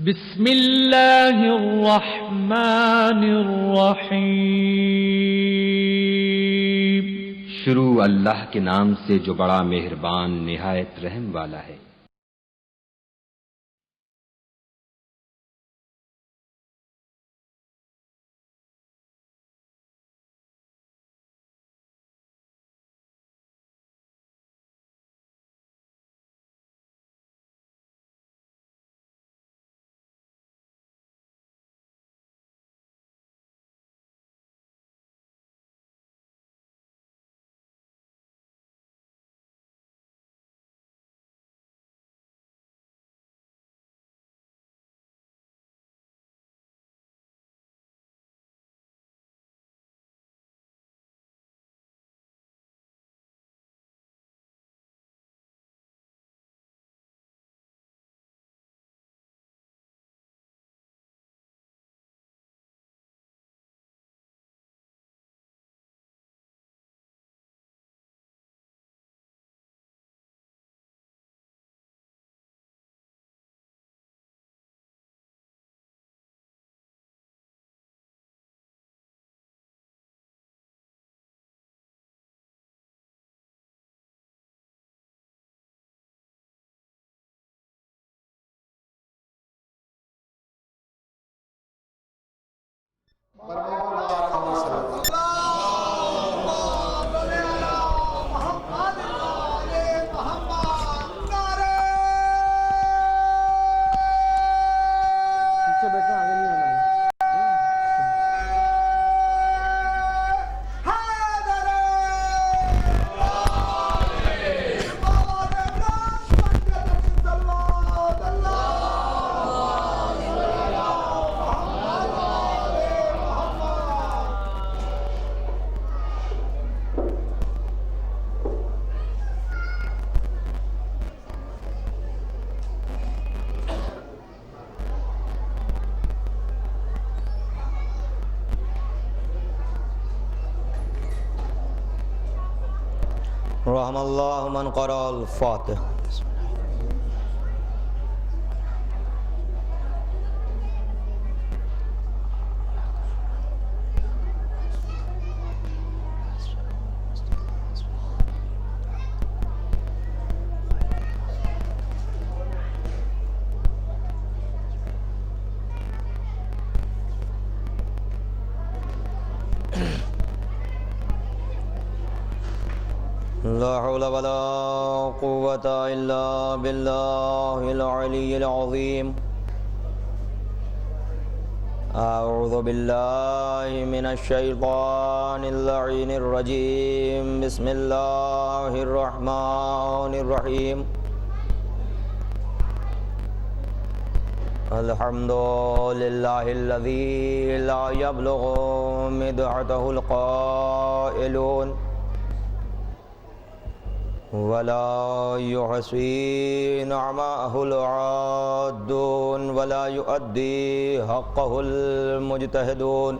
بسم اللہ الرحمن الرحیم۔ شروع اللہ کے نام سے جو بڑا مہربان نہایت رحم والا ہے۔ رحم اللہ من قرأ الفاتحہ۔ لا حول ولا قوة إلا بالله العلي العظيم۔ أعوذ بالله من الشيطان اللعين الرجيم۔ بسم الله الرحمن الرحيم۔ الحمد لله الذي لا يبلغ مدحته القائلون ولا يحصي نعماءه العادون ولا يؤدي حقه المجتهدون۔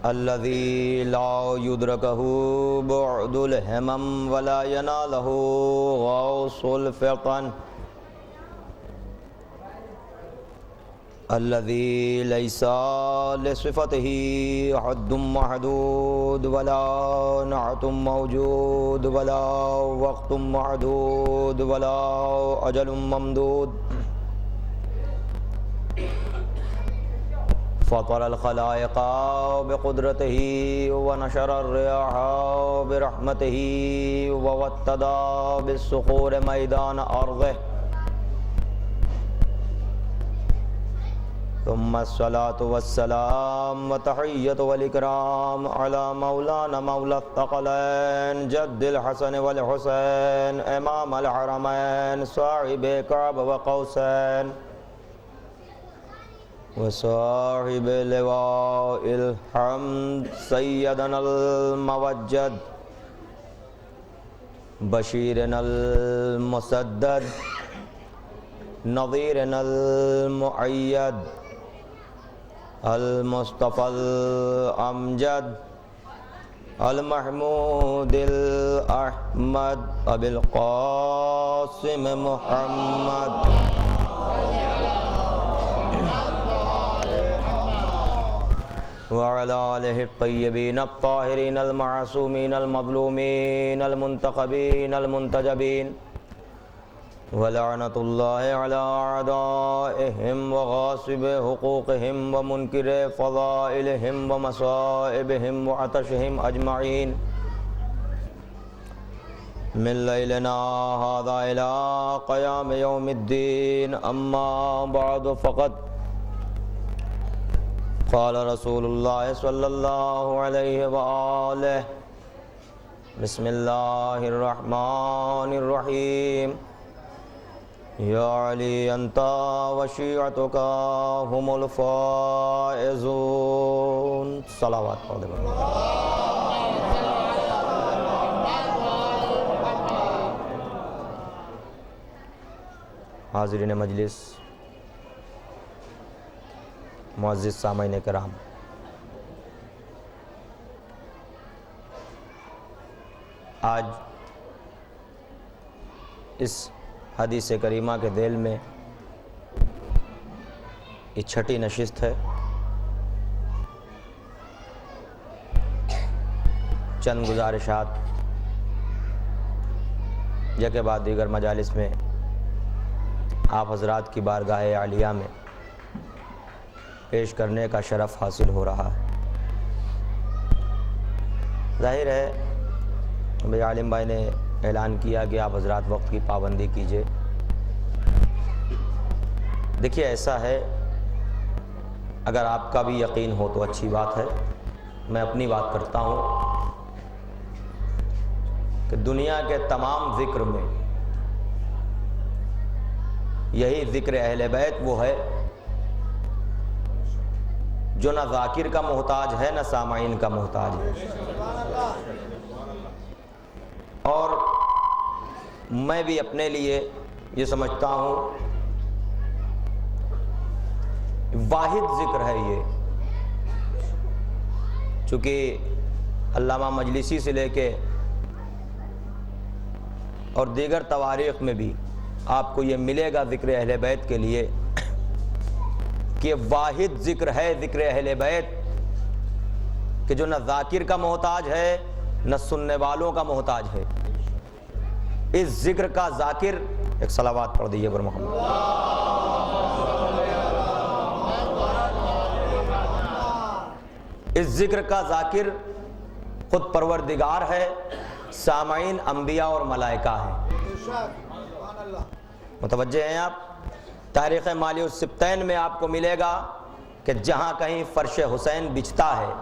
الذي لا يدركه بعد الهمم ولا يناله غوص الفطن۔ الذي ليس لصفته حد محدود ولا نعت موجود ولا وقت معدود ولا أجل ممدود۔ فطر الخلائق بقدرته ونشر الرياح برحمته ووتد بالصخور ميدان أرضه۔ ثم الصلاة والسلام وتحية والإكرام على مولانا مولى الثقلين جد الحسن والحسين إمام الحرمين صاحب كعب وقوسين وصاحب لواء الحمد سيدنا الموجد بشيرنا المسدد نظيرنا المؤيد المصطفى الأمجد المحمود الأحمد أبي القاسم محمد وعلى آله الطيبين الطاهرين المعصومين المظلومين المنتخبين المنتجبين ولعنة الله على أعدائهم وغاصب حقوقهم ومنكر فضائلهم ومصائبهم وعطشهم أجمعين من ليلنا هذا إلى قيام يوم الدين. أما بعد فقد قال رسول الله صلى الله عليه وآله بسم الله الرحمن الرحيم يا علي أنت وشيعتك هم الفائزون. صلوات حاضرین مجلس، معزز سامعین کرام، آج اس حدیث کریمہ کے ذیل میں یہ چھٹی نشست ہے. چند گزارشات یکے بعد دیگر مجالس میں آپ حضرات کی بارگاہ عالیہ میں پیش کرنے کا شرف حاصل ہو رہا ہے. ظاہر ہے بھائی عالم بھائی نے اعلان کیا کہ آپ حضرات وقت کی پابندی کیجئے. دیکھیے ایسا ہے، اگر آپ کا بھی یقین ہو تو اچھی بات ہے. میں اپنی بات کرتا ہوں کہ دنیا کے تمام ذکر میں یہی ذکر اہل بیت وہ ہے جو نہ ذاکر کا محتاج ہے نہ سامعین کا محتاج ہے. اور میں بھی اپنے لیے یہ سمجھتا ہوں واحد ذکر ہے یہ، چونکہ علامہ مجلسی سے لے کے اور دیگر تواریخ میں بھی آپ کو یہ ملے گا ذکر اہل بیت کے لیے کہ واحد ذکر ہے ذکر اہل بیت کہ جو نہ ذاکر کا محتاج ہے نہ سننے والوں کا محتاج ہے. اس ذکر کا ذاکر، ایک صلوات پڑھ دیجئے پر محمد. اس ذکر کا ذاکر خود پروردگار ہے، سامعین انبیاء اور ملائکہ ہیں. متوجہ ہیں آپ؟ تاریخ مالی السبتین میں آپ کو ملے گا کہ جہاں کہیں فرش حسین بچھتا ہے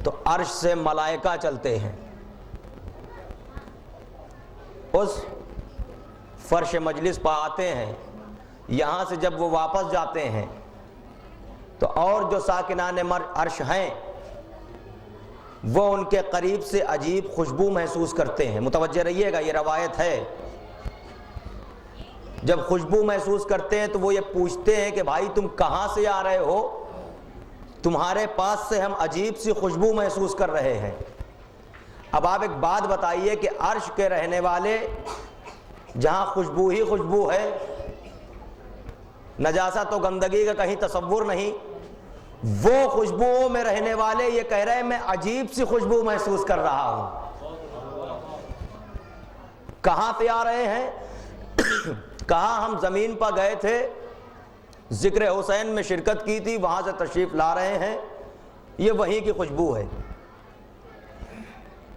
تو عرش سے ملائکہ چلتے ہیں. اس فرش مجلس پہ آتے ہیں، یہاں سے جب وہ واپس جاتے ہیں تو اور جو ساکنان عرش ہیں وہ ان کے قریب سے عجیب خوشبو محسوس کرتے ہیں. متوجہ رہیے گا، یہ روایت ہے. جب خوشبو محسوس کرتے ہیں تو وہ یہ پوچھتے ہیں کہ بھائی تم کہاں سے آ رہے ہو؟ تمہارے پاس سے ہم عجیب سی خوشبو محسوس کر رہے ہیں. اب آپ ایک بات بتائیے کہ عرش کے رہنے والے جہاں خوشبو ہی خوشبو ہے، نجاست و گندگی کا کہیں تصور نہیں، وہ خوشبوؤں میں رہنے والے یہ کہہ رہے ہیں میں عجیب سی خوشبو محسوس کر رہا ہوں. کہاں سے آ رہے ہیں؟ کہاں ہم زمین پر گئے تھے، ذکر حسین میں شرکت کی تھی، وہاں سے تشریف لا رہے ہیں، یہ وہیں کی خوشبو ہے.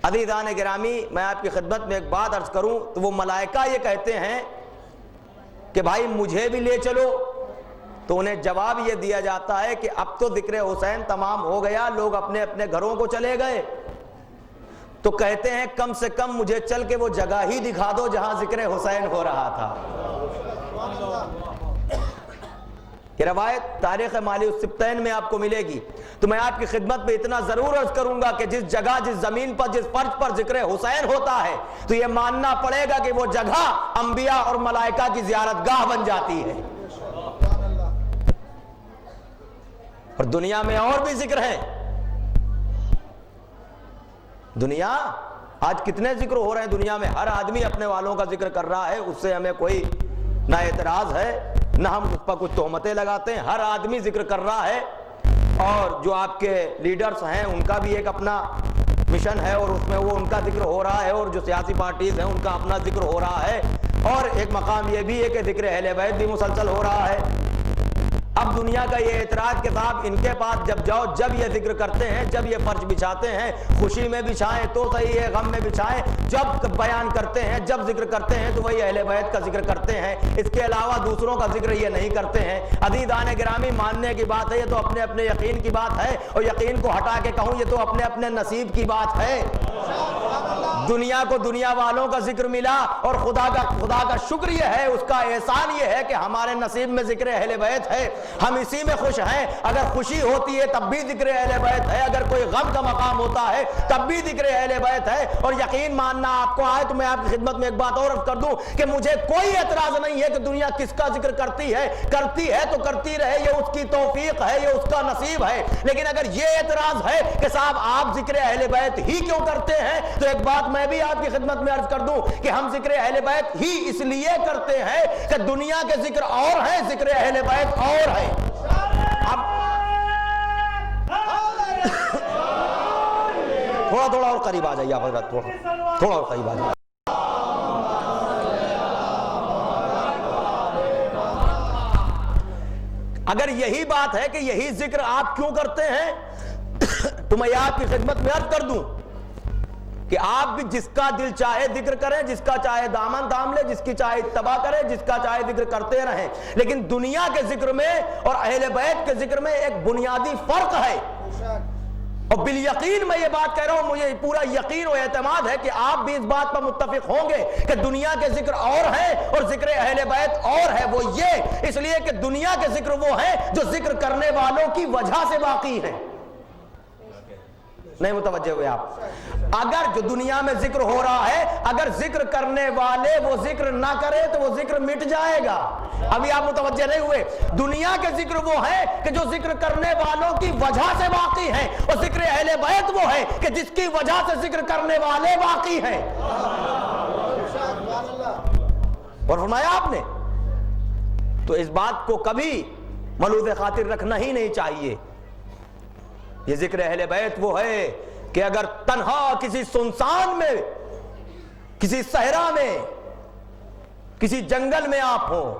عزیزان گرامی، میں آپ کی خدمت میں ایک بات عرض کروں تو وہ ملائکہ یہ کہتے ہیں کہ بھائی مجھے بھی لے چلو، تو انہیں جواب یہ دیا جاتا ہے کہ اب تو ذکر حسین تمام ہو گیا، لوگ اپنے اپنے گھروں کو چلے گئے، تو کہتے ہیں کم سے کم مجھے چل کے وہ جگہ ہی دکھا دو جہاں ذکر حسین ہو رہا تھا. یہ روایت تاریخ مالی السبتین میں آپ کو ملے گی. تو میں آپ کی خدمت میں اتنا ضرور عرض کروں گا کہ جس جگہ، جس زمین پر، جس فرش پر ذکر حسین ہوتا ہے تو یہ ماننا پڑے گا کہ وہ جگہ انبیاء اور ملائکہ کی زیارت گاہ بن جاتی ہے. اور دنیا میں اور بھی ذکر ہے. دنیا آج کتنے ذکر ہو رہے ہیں دنیا میں، ہر آدمی اپنے والوں کا ذکر کر رہا ہے، اس سے ہمیں کوئی نہ اعتراض ہے نہ ہم اس پر کچھ تہمتیں لگاتے ہیں، ہر آدمی ذکر کر رہا ہے۔ اور جو آپ کے لیڈرز ہیں ان کا بھی ایک اپنا مشن ہے اور اس میں وہ ان کا ذکر ہو رہا ہے، اور جو سیاسی پارٹیز ہیں ان کا اپنا ذکر ہو رہا ہے، اور ایک مقام یہ بھی ہے کہ ذکر اہل بیت بھی مسلسل ہو رہا ہے۔ اب دنیا کا یہ اعتراض کتاب ان کے پاس جب جاؤ، جب یہ ذکر کرتے ہیں، جب یہ فرش بچھاتے ہیں، خوشی میں بچھائیں تو صحیح ہے، غم میں بچھائیں، جب بیان کرتے ہیں، جب ذکر کرتے ہیں تو وہی اہل بیت کا ذکر کرتے ہیں، اس کے علاوہ دوسروں کا ذکر یہ نہیں کرتے ہیں۔ عزیزان گرامی، ماننے کی بات ہے، یہ تو اپنے اپنے یقین کی بات ہے، اور یقین کو ہٹا کے کہوں یہ تو اپنے اپنے نصیب کی بات ہے۔ دنیا کو دنیا والوں کا ذکر ملا، اور خدا کا شکر یہ ہے، اس کا احسان یہ ہے کہ ہمارے نصیب میں ذکر اہل بیت ہے، ہم اسی میں خوش ہیں۔ اگر خوشی ہوتی ہے تب بھی ذکر اہل بیت ہے، اگر کوئی غم کا مقام ہوتا ہے تب بھی ذکر اہل بیت ہے۔ اور یقین ماننا آپ کو آئے تو میں آپ کی خدمت میں ایک بات اور عرض کر دوں کہ مجھے کوئی اعتراض نہیں ہے کہ دنیا کس کا ذکر کرتی ہے تو کرتی رہے، یہ اس کی توفیق ہے، یہ اس کا نصیب ہے۔ لیکن اگر یہ اعتراض ہے کہ صاحب آپ ذکر اہل بیت ہی کیوں کرتے ہیں، تو ایک بات میں بھی آپ کی خدمت میں عرض کر دوں کہ ہم ذکر اہل بیت ہی اس لیے کرتے ہیں کہ دنیا کے ذکر اور ہیں، ذکر اہل بیت اور ہے۔ اب تھوڑا اور قریب آ جائیے آپ حضرت، تھوڑا اور قریب آ جائیے۔ اگر یہی بات ہے کہ یہی ذکر آپ کیوں کرتے ہیں تو میں آپ کی خدمت میں عرض کر دوں کہ آپ بھی جس کا دل چاہے ذکر کریں، جس کا چاہے دامن تھام لے، جس کی چاہے اتباع کریں، جس کا چاہے ذکر کرتے رہیں، لیکن دنیا کے ذکر میں اور اہل بیت کے ذکر میں ایک بنیادی فرق ہے۔ اور بالیقین میں یہ بات کہہ رہا ہوں، مجھے پورا یقین و اعتماد ہے کہ آپ بھی اس بات پر متفق ہوں گے کہ دنیا کے ذکر اور ہیں اور ذکر اہل بیت اور ہے۔ وہ یہ اس لیے کہ دنیا کے ذکر وہ ہیں جو ذکر کرنے والوں کی وجہ سے باقی ہیں۔ نہیں متوجہ ہوئے آپ؟ اگر جو دنیا میں ذکر ہو رہا ہے، اگر ذکر کرنے والے وہ ذکر نہ کرے تو وہ ذکر مٹ جائے گا۔ ابھی آپ متوجہ نہیں ہوئے؟ دنیا کے ذکر وہ ہے کہ جو ذکر کرنے والوں کی وجہ سے باقی ہیں، اور ذکر اہل بیت وہ ہے کہ جس کی وجہ سے ذکر کرنے والے باقی ہیں۔ اور فرمایا آپ نے، تو اس بات کو کبھی ملوث خاطر رکھنا ہی نہیں چاہیے۔ یہ ذکر اہل بیت وہ ہے کہ اگر تنہا کسی سنسان میں، کسی صحرا میں، کسی جنگل میں آپ ہوں،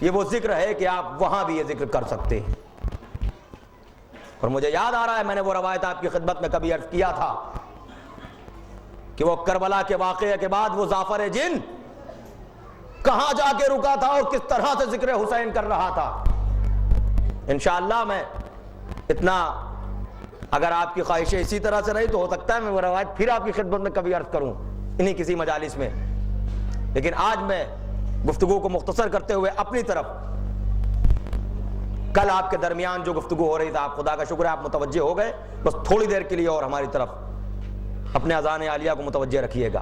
یہ وہ ذکر ہے کہ آپ وہاں بھی یہ ذکر کر سکتے ہیں۔ اور مجھے یاد آ رہا ہے، میں نے وہ روایت آپ کی خدمت میں کبھی عرض کیا تھا کہ وہ کربلا کے واقعے کے بعد وہ زعفر جن کہاں جا کے رکا تھا اور کس طرح سے ذکر حسین کر رہا تھا۔ انشاءاللہ میں اتنا، اگر آپ کی خواہشیں اسی طرح سے رہی تو ہو سکتا ہے میں وہ روایت پھر آپ کی خدمت میں کبھی عرض کروں انہی کسی مجالس میں، لیکن آج میں گفتگو کو مختصر کرتے ہوئے اپنی طرف، کل آپ کے درمیان جو گفتگو ہو رہی تھی، آپ خدا کا شکر ہے آپ متوجہ ہو گئے، بس تھوڑی دیر کے لیے اور ہماری طرف اپنے اذان عالیہ کو متوجہ رکھیے گا۔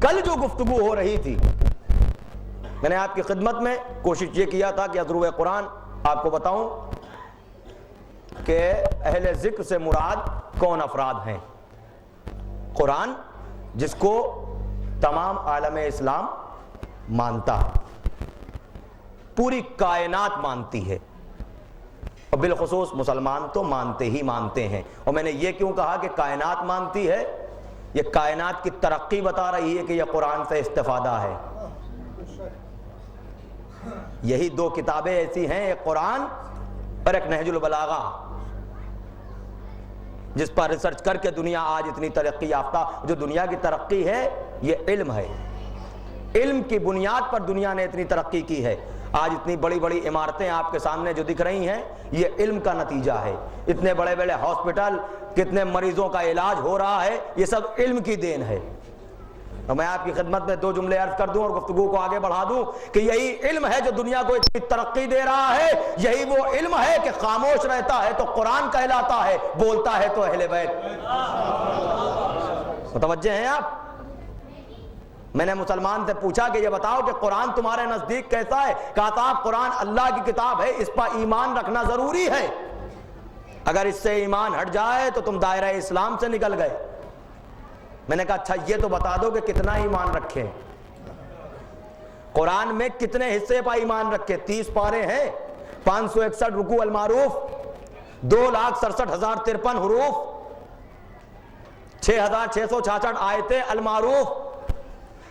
کل جو گفتگو ہو رہی تھی، میں نے آپ کی خدمت میں کوشش یہ کیا تھا کہ ضروع قرآن آپ کو بتاؤں کہ اہل ذکر سے مراد کون افراد ہیں۔ قرآن جس کو تمام عالم اسلام مانتا ہے، پوری کائنات مانتی ہے، اور بالخصوص مسلمان تو مانتے ہی مانتے ہیں۔ اور میں نے یہ کیوں کہا کہ کائنات مانتی ہے، یہ کائنات کی ترقی بتا رہی ہے کہ یہ قرآن سے استفادہ ہے۔ یہی دو کتابیں ایسی ہیں، ایک قرآن اور ایک نہج البلاغہ، جس پر ریسرچ کر کے دنیا آج اتنی ترقی یافتہ، جو دنیا کی ترقی ہے یہ علم ہے، علم کی بنیاد پر دنیا نے اتنی ترقی کی ہے۔ آج اتنی بڑی بڑی عمارتیں آپ کے سامنے جو دکھ رہی ہیں، یہ علم کا نتیجہ ہے۔ اتنے بڑے بڑے ہاسپٹل، کتنے مریضوں کا علاج ہو رہا ہے، یہ سب علم کی دین ہے۔ اور میں آپ کی خدمت میں دو جملے عرض کر دوں اور گفتگو کو آگے بڑھا دوں کہ یہی علم ہے جو دنیا کو اتنی ترقی دے رہا ہے، یہی وہ علم ہے کہ خاموش رہتا ہے تو قرآن کہلاتا ہے، بولتا ہے تو اہل بیت۔ متوجہ ہیں آپ؟ میں نے مسلمان سے پوچھا کہ یہ بتاؤ کہ قرآن تمہارے نزدیک کیسا ہے؟ کہا صاحب قرآن اللہ کی کتاب ہے، اس پر ایمان رکھنا ضروری ہے، اگر اس سے ایمان ہٹ جائے تو تم دائرہ اسلام سے نکل گئے۔ میں نے کہا اچھا یہ تو بتا دو کہ کتنا ایمان رکھے, قرآن میں کتنے حصے پر ایمان رکھے. 30 پارے ہیں, 561 رکوع المعروف, 2,67,053 حروف, 6,666 آیتیں المعروف.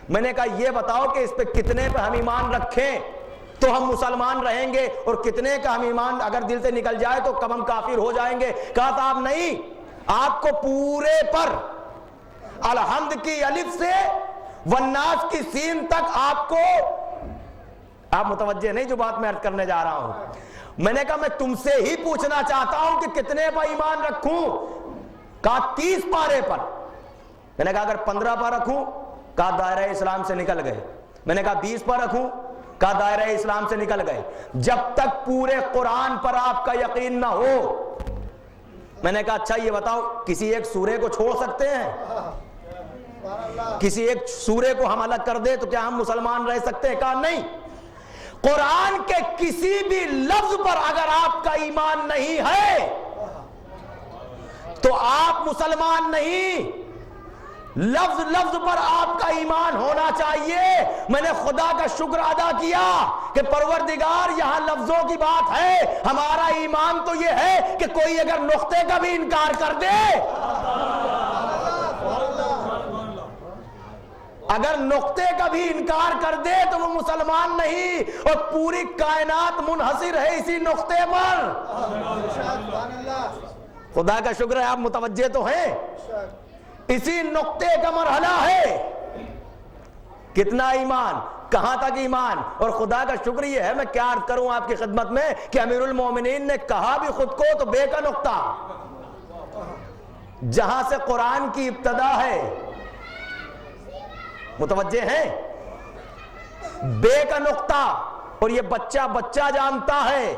میں نے کہا یہ بتاؤ کہ اس پہ کتنے پہ ہم ایمان رکھیں تو ہم مسلمان رہیں گے, اور کتنے کا ہم ایمان اگر دل سے نکل جائے تو کب ہم کافر ہو جائیں گے. کہا صاحب نہیں, آپ کو پورے پر الحمد کی الف سے والناس کی سین تک آپ کو, آپ متوجہ نہیں جو بات میں عرض کرنے جا رہا ہوں. میں نے کہا میں تم سے ہی پوچھنا چاہتا ہوں کہ کتنے پر ایمان رکھوں. کہا 30 پارے پر. میں نے کہا اگر 15 پر رکھوں, کہا دائرہ اسلام سے نکل گئے. میں نے کہا 20 پر رکھوں, کہا دائرہ اسلام سے نکل گئے. جب تک پورے قرآن پر آپ کا یقین نہ ہو. میں نے کہا اچھا یہ بتاؤ کسی ایک سورے کو چھوڑ سکتے ہیں؟ کسی ایک سورے کو ہم الگ کر دیں تو کیا ہم مسلمان رہ سکتے ہیں؟ کہا نہیں, قرآن کے کسی بھی لفظ پر اگر آپ کا ایمان نہیں ہے تو آپ مسلمان نہیں. لفظ لفظ پر آپ کا ایمان ہونا چاہیے. میں نے خدا کا شکر ادا کیا کہ پروردگار یہاں لفظوں کی بات ہے, ہمارا ایمان تو یہ ہے کہ کوئی اگر نقطے کا بھی انکار کر دے, اگر نقطے کا بھی انکار کر دے تو وہ مسلمان نہیں, اور پوری کائنات منحصر ہے اسی نقطے پر. خدا کا شکر ہے آپ متوجہ تو ہیں, اسی نقطے کا مرحلہ ہے. کتنا ایمان, کہاں تک ایمان. اور خدا کا شکر یہ ہے, میں کیا عرض کروں آپ کی خدمت میں, کہ امیر المومنین نے کہا بھی خود کو تو بے کا نقطہ, جہاں سے قرآن کی ابتدا ہے. متوجہ ہیں, بے کا نقطہ. اور یہ بچہ جانتا ہے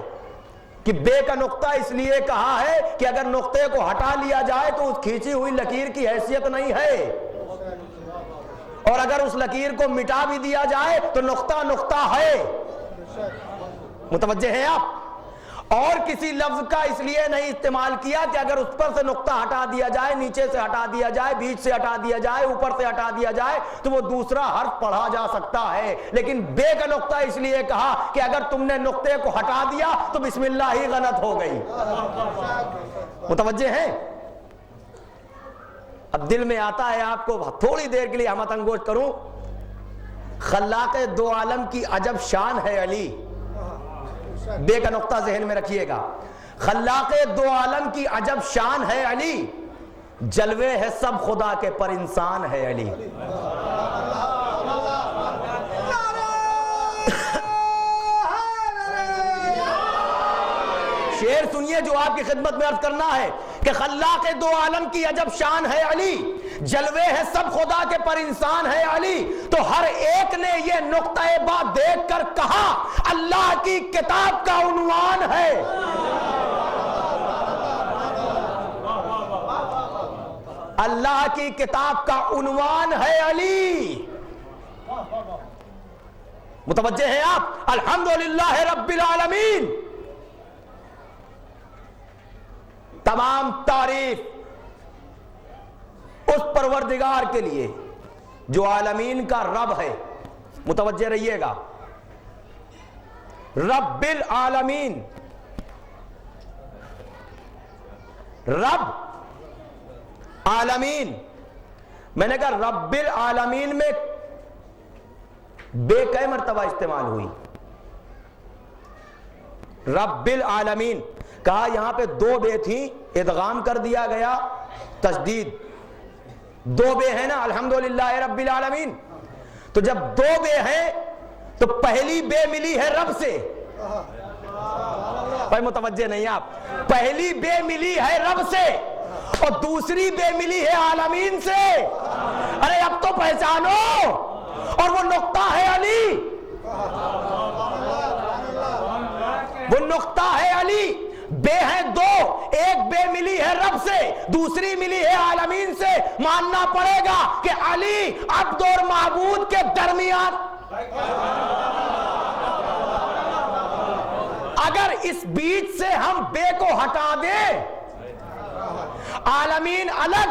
کہ بے کا نقطہ اس لیے کہا ہے کہ اگر نقطے کو ہٹا لیا جائے تو اس کھینچی ہوئی لکیر کی حیثیت نہیں ہے, اور اگر اس لکیر کو مٹا بھی دیا جائے تو نقطہ نقطہ ہے. متوجہ ہیں آپ. اور کسی لفظ کا اس لیے نہیں استعمال کیا کہ اگر اس پر سے نقطہ ہٹا دیا جائے, نیچے سے ہٹا دیا جائے, بیچ سے ہٹا دیا جائے, اوپر سے ہٹا دیا جائے تو وہ دوسرا حرف پڑھا جا سکتا ہے. لیکن بے کا نقطہ اس لیے کہا کہ اگر تم نے نقطے کو ہٹا دیا تو بسم اللہ ہی غلط ہو گئی. متوجہ ہیں. اب دل میں آتا ہے آپ کو تھوڑی دیر کے لیے ہمت انگوش کروں, خلاق دو عالم کی عجب شان ہے علی. بے کا نقطہ ذہن میں رکھیے گا. خلاق دو عالم کی عجب شان ہے علی, جلوے ہے سب خدا کے پر انسان ہے علی. شعر سنیے جو آپ کی خدمت میں عرض کرنا ہے کہ خلاق دو عالم کی عجب شان ہے علی, جلوے ہے سب خدا کے پر انسان ہے علی. تو ہر ایک نے یہ نقطہ بات دیکھ کر کہا اللہ کی کتاب کا عنوان ہے. اللہ کی کتاب کا عنوان ہے علی. متوجہ ہیں آپ. الحمدللہ رب العالمین, تمام تعریف اس پروردگار کے لیے جو عالمین کا رب ہے. متوجہ رہیے گا, رب العالمین, رب عالمین. میں نے کہا رب العالمین میں بے کئی مرتبہ استعمال ہوئی. رب العالمین کہا یہاں پہ 2 بے تھیں, ادغام کر دیا گیا, تشدید. 2 بے ہیں نا الحمدللہ رب العالمین. تو جب 2 بے ہیں تو پہلی بے ملی ہے رب سے. بھائی متوجہ نہیں آپ. پہلی بے ملی ہے رب سے اور دوسری بے ملی ہے عالمین سے. ارے اب تو پہچانو, اور وہ نقطہ ہے علی. وہ نقطہ ہے علی. بے ہیں 2, ایک بے ملی ہے رب سے, دوسری ملی ہے عالمین سے. ماننا پڑے گا کہ علی عبد اور معبود کے درمیان. اگر اس بیچ سے ہم بے کو ہٹا دیں, عالمین الگ,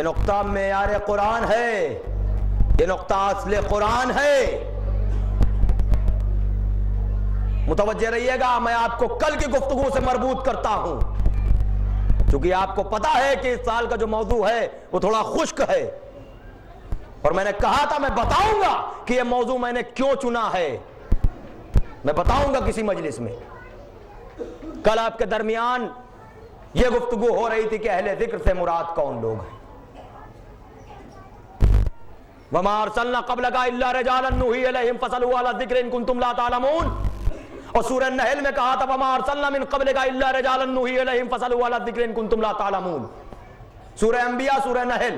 یہ نقطہ معیار قرآن ہے، یہ نقطہ اصل قرآن ہے. متوجہ رہیے گا، میں آپ کو کل کی گفتگو سے مربوط کرتا ہوں کیونکہ آپ کو پتا ہے کہ اس سال کا جو موضوع ہے وہ تھوڑا خشک ہے، اور میں نے کہا تھا میں بتاؤں گا کہ یہ موضوع میں نے کیوں چنا ہے، میں بتاؤں گا کسی مجلس میں. کل آپ کے درمیان یہ گفتگو ہو رہی تھی کہ اہل ذکر سے مراد کون لوگ ہیں. وَمَا أَرْسَلْنَا قَبْلَكَ إِلَّا رِجَالًا نُوحِي إِلَيْهِمْ فَاسْأَلُوا أَهْلَ الذِّكْرِ إِن كُنتُمْ لَا تَعْلَمُونَ. اور سورہ نحل میں کہا تھا وَمَا أَرْسَلْنَا مِن قَبْلِكَ إِلَّا رِجَالًا نُوحِي إِلَيْهِمْ فَاسْأَلُوا أَهْلَ الذِّكْرِ إِن كُنتُمْ لَا تَعْلَمُونَ. سورہ انبیاء سورہ نحل.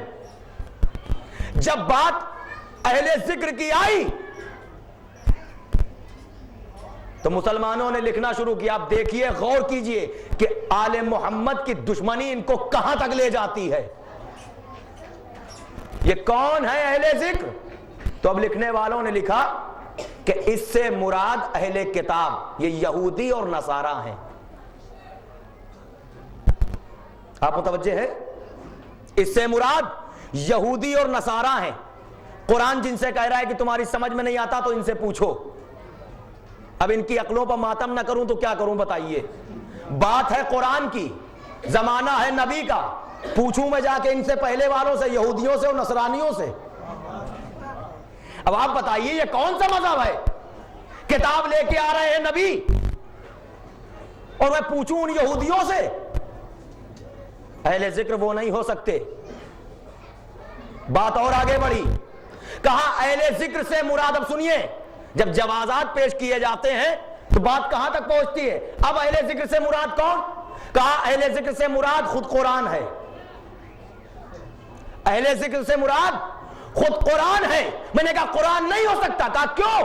جب بات اہل ذکر کی آئی تو مسلمانوں نے لکھنا شروع کیا. آپ دیکھیے، غور کیجئے کہ آل محمد کی دشمنی ان کو کہاں تک لے جاتی ہے. یہ کون ہے اہل ذکر؟ تو اب لکھنے والوں نے لکھا کہ اس سے مراد اہل کتاب، یہ یہودی اور نصارہ ہیں. آپ متوجہ ہے؟ اس سے مراد یہودی اور نصارہ ہیں. قرآن جن سے کہہ رہا ہے کہ تمہاری سمجھ میں نہیں آتا تو ان سے پوچھو. اب ان کی عقلوں پر ماتم نہ کروں تو کیا کروں بتائیے. بات ہے قرآن کی، زمانہ ہے نبی کا. پوچھوں میں جا کے ان سے پہلے والوں سے، یہودیوں سے اور نصرانیوں سے. اب آپ بتائیے یہ کون سا مذہب ہے؟ کتاب لے کے آ رہے ہیں نبی اور میں پوچھوں ان یہودیوں سے؟ اہل ذکر وہ نہیں ہو سکتے. بات اور آگے بڑھی، کہا اہل ذکر سے مراد. اب سنیے، جب جوازات پیش کیے جاتے ہیں تو بات کہاں تک پہنچتی ہے. اب اہل ذکر سے مراد کون؟ کہا اہل ذکر سے مراد خود قرآن ہے. اہل ذکر سے مراد خود قرآن ہے. میں نے کہا قرآن نہیں ہو سکتا. کہا کیوں؟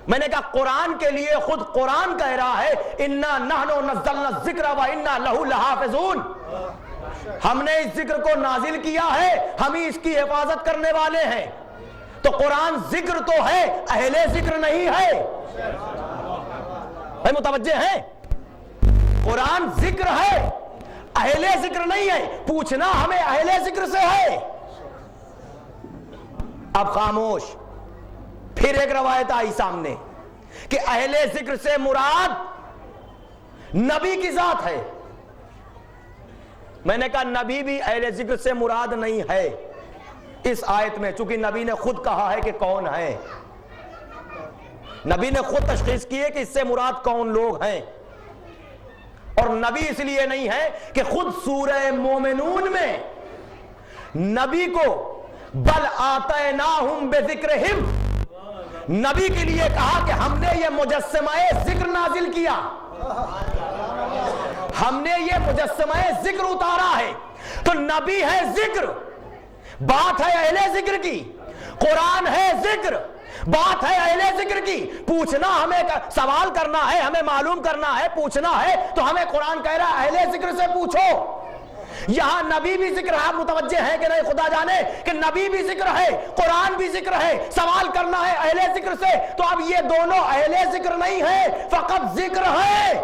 میں نے کہا قرآن کے لیے خود قرآن کہہ رہا ہے اِنَّا نَحْنُ نَزَّلْنَا الذِّكْرَ وَإِنَّا لَهُ لَحَافِظُونَ. ہم نے اس ذکر کو نازل کیا ہے، ہم ہی اس کی حفاظت کرنے والے ہیں. تو قرآن ذکر تو ہے، اہل ذکر نہیں ہے. متوجہ ہیں؟ قرآن ذکر ہے، اہل ذکر نہیں ہے. پوچھنا ہمیں اہل ذکر سے ہے. اب خاموش. پھر ایک روایت آئی سامنے کہ اہل ذکر سے مراد نبی کی ذات ہے. میں نے کہا نبی بھی اہل ذکر سے مراد نہیں ہے اس آیت میں، چونکہ نبی نے خود کہا ہے کہ کون ہے. نبی نے خود تشخیص کی ہے کہ اس سے مراد کون لوگ ہیں. اور نبی اس لیے نہیں ہے کہ خود سورہ مومنون میں نبی کو بل آتیناہم بذکرہم، نبی کے لیے کہا کہ ہم نے یہ مجسمہ ذکر نازل کیا، ہم نے یہ مجسمہ ذکر اتارا ہے. تو نبی ہے ذکر، بات ہے اہل ذکر کی. قرآن ہے ذکر، بات ہے اہل ذکر کی. پوچھنا ہمیں، سوال کرنا ہے، ہمیں معلوم کرنا ہے، پوچھنا ہے تو ہمیں قرآن کہہ رہا ہے اہل ذکر سے پوچھو. یہاں نبی بھی ذکر ہے. آپ متوجہ ہیں کہ نہیں؟ خدا جانے کہ نبی بھی ذکر ہے، قرآن بھی ذکر ہے. سوال کرنا ہے اہل ذکر سے. تو اب یہ دونوں اہل ذکر نہیں ہے، فقط ذکر ہے.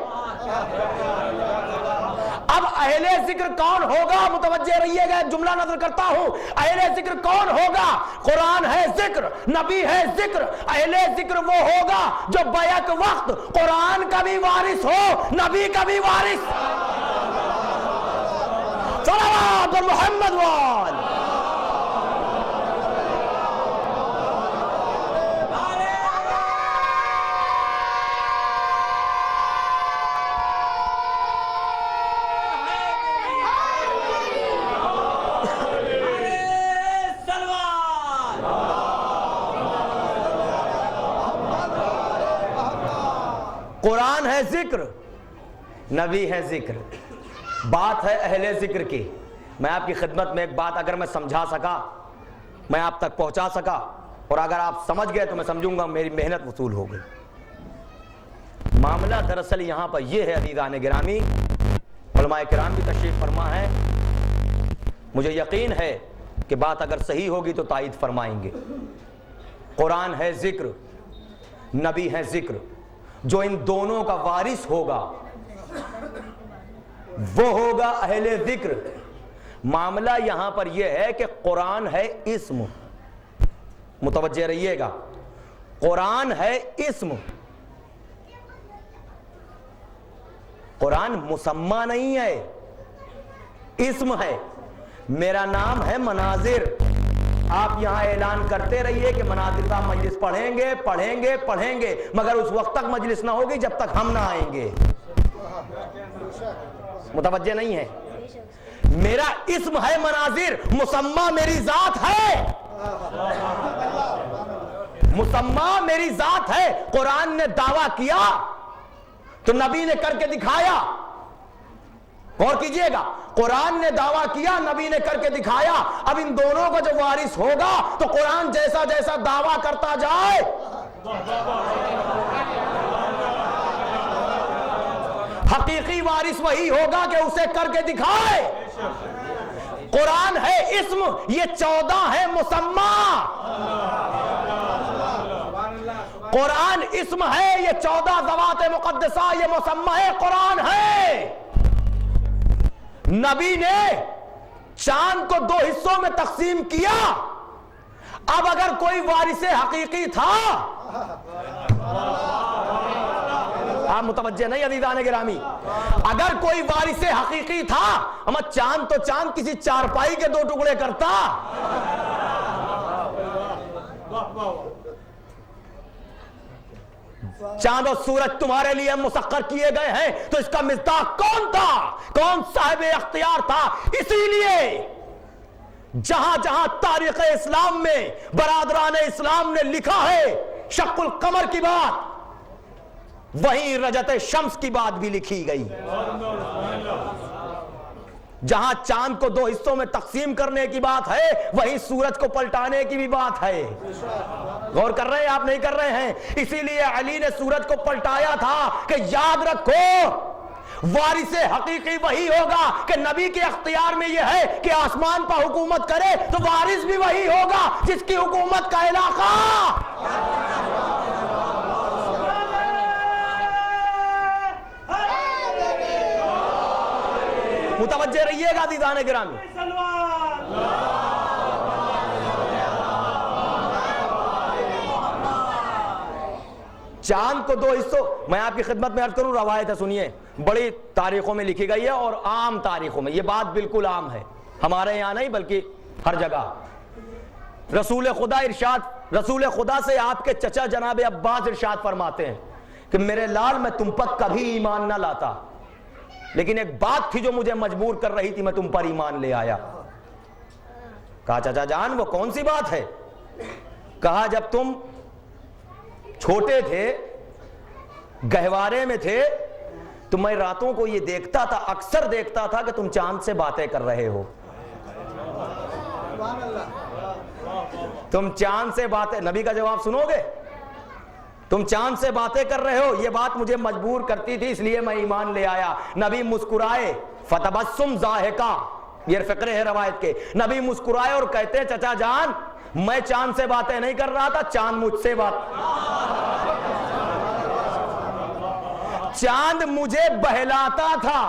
اب اہل ذکر کون ہوگا؟ متوجہ رہیے گا، جملہ نظر کرتا ہوں. اہل ذکر کون ہوگا؟ قرآن ہے ذکر، نبی ہے ذکر. اہل ذکر وہ ہوگا جو بیک وقت قرآن کا بھی وارث ہو، نبی کا بھی وارث. صلوات محمد وال. قرآن ہے ذکر، نبی ہے ذکر. بات ہے اہل ذکر کی. میں آپ کی خدمت میں ایک بات اگر میں سمجھا سکا، میں آپ تک پہنچا سکا، اور اگر آپ سمجھ گئے تو میں سمجھوں گا میری محنت وصول ہو گئی. معاملہ دراصل یہاں پر یہ ہے عزیزان گرامی، علماء کرام بھی تشریف فرما ہے، مجھے یقین ہے کہ بات اگر صحیح ہوگی تو تائید فرمائیں گے. قرآن ہے ذکر، نبی ہے ذکر. جو ان دونوں کا وارث ہوگا وہ ہوگا اہل ذکر. معاملہ یہاں پر یہ ہے کہ قرآن ہے اسم، متوجہ رہیے گا، قرآن ہے اسم، قرآن مسمى نہیں ہے، اسم ہے۔ میرا نام ہے مناظر، آپ یہاں اعلان کرتے رہیے کہ مناظر کا مجلس پڑھیں گے پڑھیں گے پڑھیں گے، مگر اس وقت تک مجلس نہ ہوگی جب تک ہم نہ آئیں گے۔ متوجہ نہیں ہے؟ میرا اسم ہے مناظر، مسمى میری ذات ہے، مسمى میری ذات ہے۔ قرآن نے دعویٰ کیا تو نبی نے کر کے دکھایا، غور کیجئے گا، قرآن نے دعویٰ کیا، نبی نے کر کے دکھایا۔ اب ان دونوں کا جو وارث ہوگا تو قرآن جیسا جیسا دعویٰ کرتا جائے حقیقی وارث وہی ہوگا کہ اسے کر کے دکھائے۔ قرآن ہے اسم، یہ 14 ہے مسمى۔ قرآن اسم ہے، یہ 14 ذوات مقدسہ، یہ مسمى ہے، قرآن ہے۔ نبی نے چاند کو 2 حصوں میں تقسیم کیا۔ اب اگر کوئی وارث حقیقی تھا، آپ متوجہ نہیں عزیزان گرامی، اگر کوئی وارث حقیقی تھا، اما چاند تو چاند کسی چارپائی کے 2 ٹکڑے کرتا۔ چاند اور سورج تمہارے لیے مسخر کیے گئے ہیں، تو اس کا مصداق کون تھا؟ کون صاحب اختیار تھا؟ اسی لیے جہاں جہاں تاریخ اسلام میں برادران اسلام نے لکھا ہے شق القمر کی بات، وہیں رجت شمس کی بات بھی لکھی گئی۔ جہاں چاند کو 2 حصوں میں تقسیم کرنے کی بات ہے، وہیں سورج کو پلٹانے کی بھی بات ہے۔ غور کر رہے ہیں آپ؟ نہیں کر رہے ہیں؟ اسی لیے علی نے سورج کو پلٹایا تھا کہ یاد رکھو وارث حقیقی وہی ہوگا کہ نبی کے اختیار میں یہ ہے کہ آسمان پر حکومت کرے، تو وارث بھی وہی ہوگا جس کی حکومت کا علاقہ۔ متوجہ رہیے گا عزیزان گرامی۔ چاند کو 2 حصوں، میں آپ کی خدمت میں عرض کروں، روایت ہے، سنیے، بڑی تاریخوں میں لکھی گئی ہے اور عام تاریخوں میں یہ بات بالکل عام ہے، ہمارے یہاں نہیں بلکہ ہر جگہ۔ رسول خدا ارشاد، رسول خدا سے آپ کے چچا جناب عباس ارشاد فرماتے ہیں کہ میرے لال میں تم پر کبھی ایمان نہ لاتا، لیکن ایک بات تھی جو مجھے مجبور کر رہی تھی، میں تم پر ایمان لے آیا۔ کہا چچا جان وہ کون سی بات ہے؟ کہا جب تم چھوٹے تھے، گہوارے میں تھے، تو میں راتوں کو یہ دیکھتا تھا، اکثر دیکھتا تھا کہ تم چاند سے باتیں کر رہے ہو۔ تم چاند سے باتیں، نبی کا جواب سنو گے؟ تم چاند سے باتیں کر رہے ہو، یہ بات مجھے مجبور کرتی تھی، اس لیے میں ایمان لے آیا۔ نبی مسکرائے، فتبسم ضاحکا، یہ فقرے ہے روایت کے، نبی مسکرائے اور کہتے ہیں چچا جان میں چاند سے باتیں نہیں کر رہا تھا، چاند مجھ سے بات، چاند مجھے بہلاتا تھا۔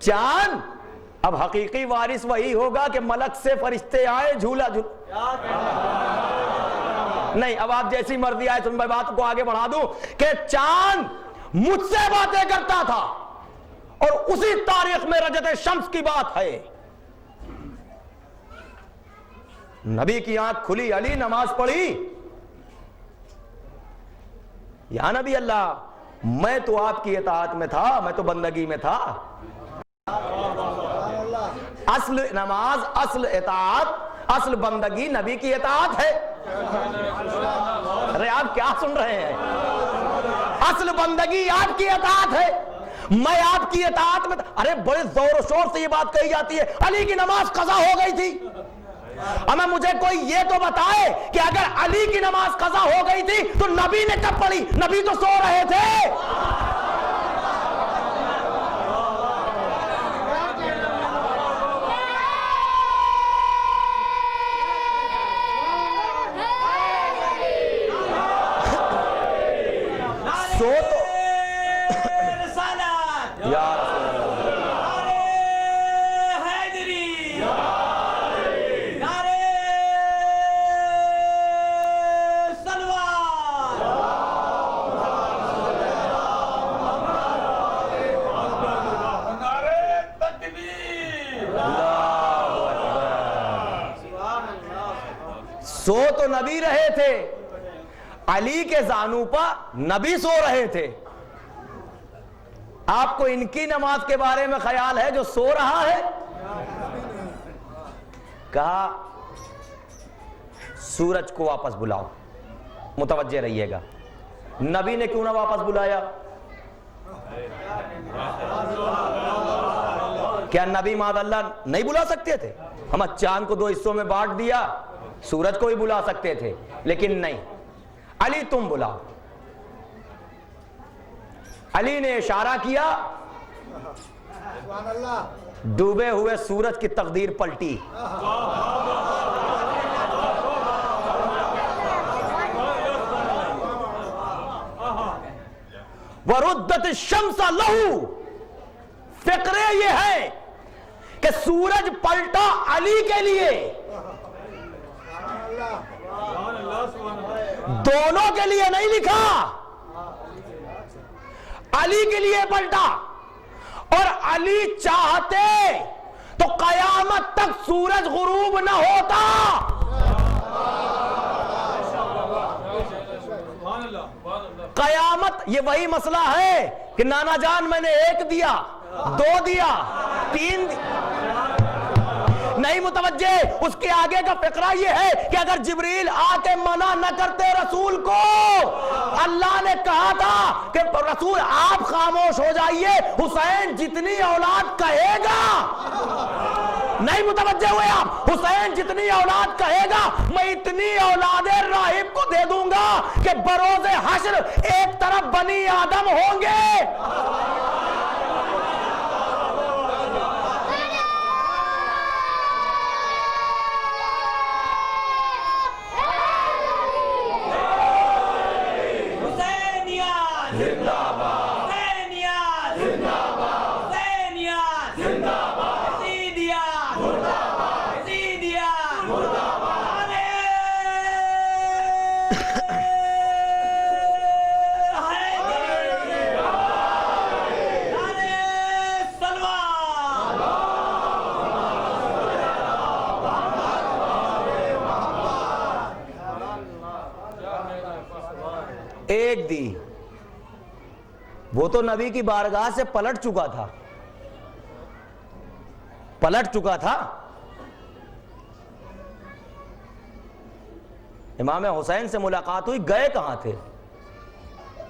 چاند اب حقیقی وارث وہی ہوگا کہ ملک سے فرشتے آئے جھولا نہیں، اب آپ جیسی مرضی آئے تو میں بات کو آگے بڑھا دوں کہ چاند مجھ سے باتیں کرتا تھا، اور اسی تاریخ میں رجت شمس کی بات ہے۔ نبی کی آنکھ کھلی، علی نماز پڑھی، یا نبی اللہ میں تو آپ کی اطاعت میں تھا، میں تو بندگی میں تھا۔ اصل نماز، اصل اطاعت، اصل بندگی نبی کی اطاعت ہے۔ ارے آپ کیا سن رہے ہیں؟ اصل بندگی آپ کی اطاعت ہے، میں آپ کی اطاعت میں تھا۔ ارے بڑے زور و شور سے یہ بات کہی جاتی ہے علی کی نماز قضا ہو گئی تھی۔ اما مجھے کوئی یہ تو بتائے کہ اگر علی کی نماز قضا ہو گئی تھی تو نبی نے کب پڑھی؟ نبی تو سو رہے تھے۔ سو تو سو تو نبی رہے تھے، علی کے زانو پر نبی سو رہے تھے. آپ کو ان کی نماز کے بارے میں خیال ہے جو سو رہا ہے؟ کہا سورج کو واپس بلاؤ. متوجہ رہیے گا، نبی نے کیوں نہ واپس بلایا؟ کیا نبی معاذ اللہ نہیں بلا سکتے تھے؟ ہم چاند کو 2 حصوں میں بانٹ دیا، سورج کو ہی بلا سکتے تھے، لیکن نہیں. علی تم بلاؤ. علی نے اشارہ کیا، ڈوبے ہوئے سورج کی تقدیر پلٹی. وردت الشمس لہو. فقرے یہ ہے کہ سورج پلٹا علی کے لیے، دونوں کے لیے نہیں لکھا، علی کے لیے پلٹا. اور علی چاہتے تو قیامت تک سورج غروب نہ ہوتا. قیامت یہ وہی مسئلہ ہے کہ نانا جان میں نے 1 دیا، 2 دیا، 3 نہیں متوجہ. اس کے آگے کا فقرہ یہ ہے کہ اگر جبریل آ کے منع نہ کرتے رسول کو، اللہ نے کہا تھا کہ رسول آپ خاموش ہو جائیے، حسین جتنی اولاد کہے گا. نہیں متوجہ ہوئے آپ؟ حسین جتنی اولاد کہے گا میں اتنی اولاد راہب کو دے دوں گا کہ بروز حشر ایک طرف بنی آدم ہوں گے. ایک دی، وہ تو نبی کی بارگاہ سے پلٹ چکا تھا. امام حسین سے ملاقات ہوئی، گئے کہاں تھے؟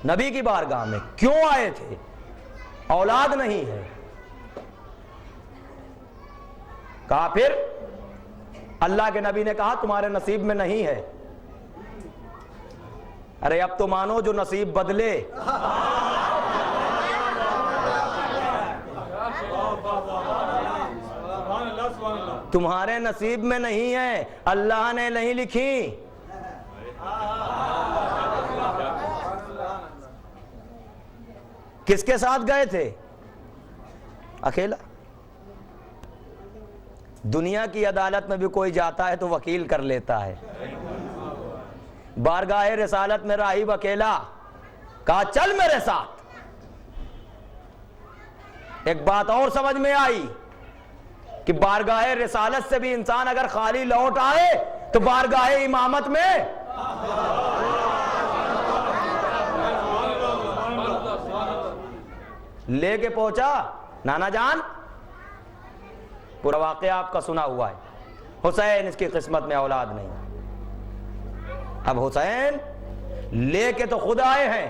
نبی کی بارگاہ میں. کیوں آئے تھے؟ اولاد نہیں ہے. کہا پھر اللہ کے نبی نے کہا تمہارے نصیب میں نہیں ہے. ارے اب تو مانو جو نصیب بدلے. تمہارے نصیب میں نہیں ہے، اللہ نے نہیں لکھی. کس کے ساتھ گئے تھے؟ اکیلا. دنیا کی عدالت میں بھی کوئی جاتا ہے تو وکیل کر لیتا ہے. بارگاہ رسالت میں راہب اکیلا. کہا چل میرے ساتھ. ایک بات اور سمجھ میں آئی کہ بارگاہ رسالت سے بھی انسان اگر خالی لوٹ آئے تو بارگاہ امامت میں لے کے پہنچا. نانا جان پورا واقعہ آپ کا سنا ہوا ہے. حسین اس کی قسمت میں اولاد نہیں. اب حسین لے کے تو خود آئے ہیں،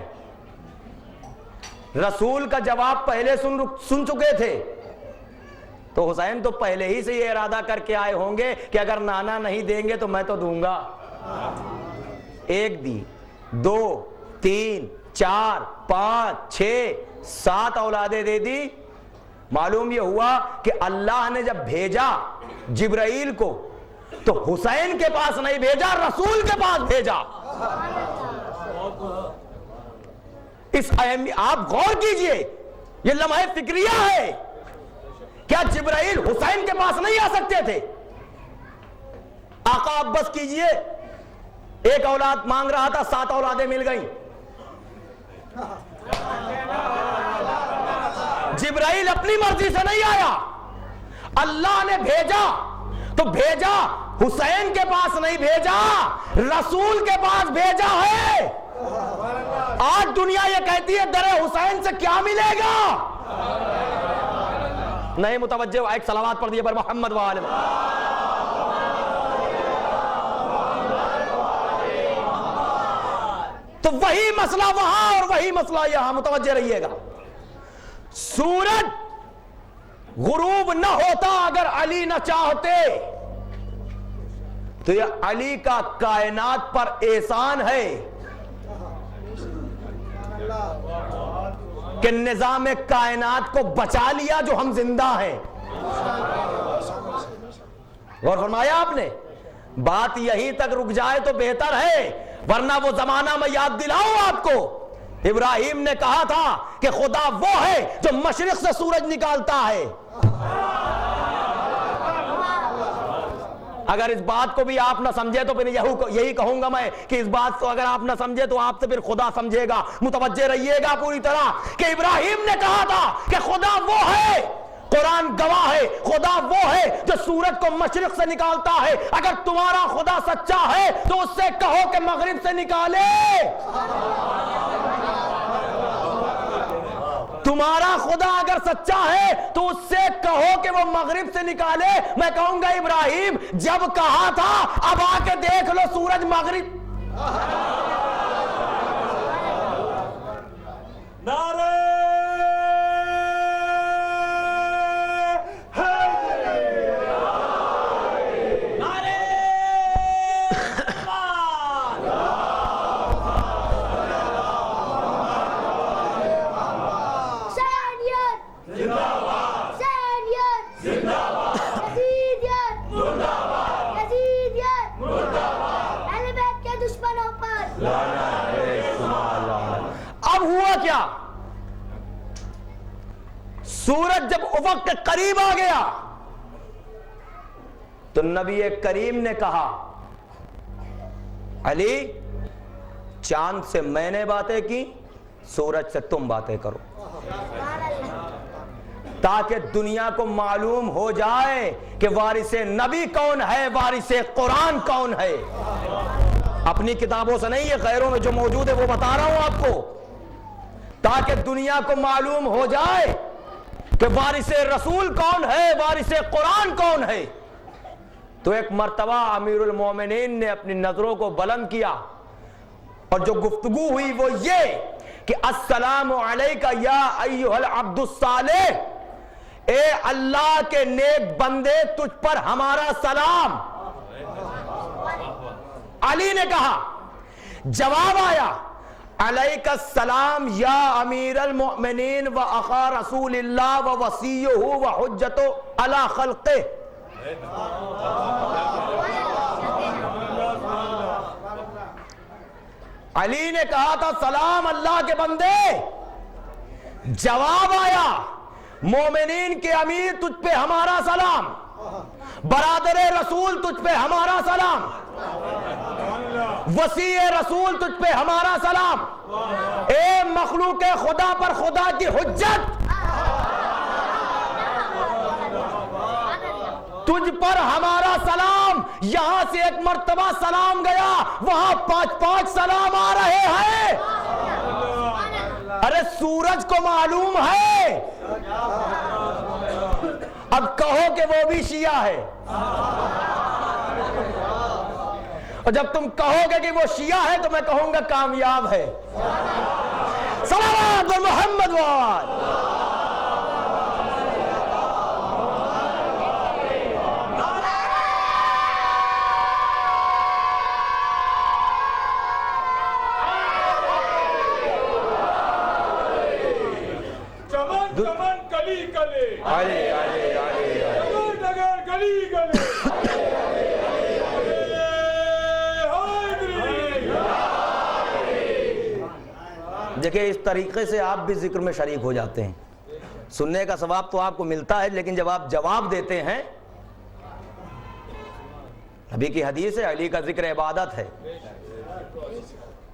رسول کا جواب پہلے سن چکے تھے، تو حسین تو پہلے ہی سے یہ ارادہ کر کے آئے ہوں گے کہ اگر نانا نہیں دیں گے تو میں تو دوں گا. 1 دی، 2، 3، 4، 5، 6، 7 اولادیں دے دی. معلوم یہ ہوا کہ اللہ نے جب بھیجا جبرائیل کو تو حسین کے پاس نہیں بھیجا، رسول کے پاس بھیجا. اس آپ غور کیجئے، یہ لمحہ فکریہ ہے. کیا جبرائیل حسین کے پاس نہیں آ سکتے تھے؟ آقا اب بس کیجئے، 1 اولاد مانگ رہا تھا، 7 اولادیں مل گئیں. جبرائیل اپنی مرضی سے نہیں آیا، اللہ نے بھیجا تو بھیجا حسین کے پاس نہیں بھیجا، رسول کے پاس بھیجا ہے۔ آج دنیا یہ کہتی ہے در حسین سے کیا ملے گا؟ نہیں متوجہ، ایک صلوات پڑھ دیے پر محمد وآلہ۔ تو وہی مسئلہ وہاں اور وہی مسئلہ یہاں، متوجہ رہیے گا۔ سورج غروب نہ ہوتا اگر علی نہ چاہتے، تو یہ علی کا کائنات پر احسان ہے کہ نظام کائنات کو بچا لیا جو ہم زندہ ہیں۔ غور فرمایا آپ نے؟ بات یہیں تک رک جائے تو بہتر ہے، ورنہ وہ زمانہ میں یاد دلاؤں آپ کو، ابراہیم نے کہا تھا کہ خدا وہ ہے جو مشرق سے سورج نکالتا ہے۔ اگر اس بات کو بھی آپ نہ سمجھے تو پھر یہی کہوں گا میں کہ اس بات کو اگر آپ نہ سمجھے تو آپ سے پھر خدا سمجھے گا۔ متوجہ رہیے گا پوری طرح کہ ابراہیم نے کہا تھا کہ خدا وہ ہے، قرآن گواہ ہے، خدا وہ ہے جو سورج کو مشرق سے نکالتا ہے۔ اگر تمہارا خدا سچا ہے تو اس سے کہو کہ مغرب سے نکالے۔ تمہارا خدا اگر سچا ہے تو اس سے کہو کہ وہ مغرب سے نکالے۔ میں کہوں گا ابراہیم جب کہا تھا اب آ کے دیکھ لو سورج مغرب۔ نعرہ اب ہوا کیا؟ سورج جب افق کے قریب آ گیا تو نبی کریم نے کہا علی چاند سے میں نے باتیں کی، سورج سے تم باتیں کرو، تاکہ دنیا کو معلوم ہو جائے کہ وارث نبی کون ہے، وارث قرآن کون ہے۔ اپنی کتابوں سے نہیں، یہ غیروں میں جو موجود ہے وہ بتا رہا ہوں آپ کو، تاکہ دنیا کو معلوم ہو جائے کہ وارث رسول کون ہے، وارث قرآن کون ہے۔ تو ایک مرتبہ امیر المومنین نے اپنی نظروں کو بلند کیا اور جو گفتگو ہوئی وہ یہ کہ السلام علیکہ یا ایھا العبد الصالح، اے اللہ کے نیک بندے تجھ پر ہمارا سلام۔ علی نے کہا، جواب آیا علیک السلام یا امیر المؤمنین و اخا رسول اللہ و وصیہ و حجت علی خلقہ۔ علی نے کہا تھا سلام اللہ کے بندے، جواب آیا مومنین کے امیر تجھ پہ ہمارا سلام، برادر رسول تجھ پہ ہمارا سلام، وصی رسول تجھ پہ ہمارا سلام، اے مخلوق خدا پر خدا کی حجت، تجھ پر ہمارا سلام۔ یہاں سے ایک مرتبہ سلام گیا، وہاں 5 سلام آ رہے ہیں۔ ارے سورج کو معلوم ہے، اب کہو کہ وہ بھی شیعہ ہے، اور جب تم کہو گے کہ وہ شیعہ ہے تو میں کہوں گا کامیاب ہے۔ صلوات محمد وآل۔ دیکھیں اس طریقے سے آپ بھی ذکر میں شریک ہو جاتے ہیں، سننے کا ثواب تو آپ کو ملتا ہے، لیکن جب آپ جواب دیتے ہیں، نبی کی حدیث ہے علی کا ذکر عبادت ہے،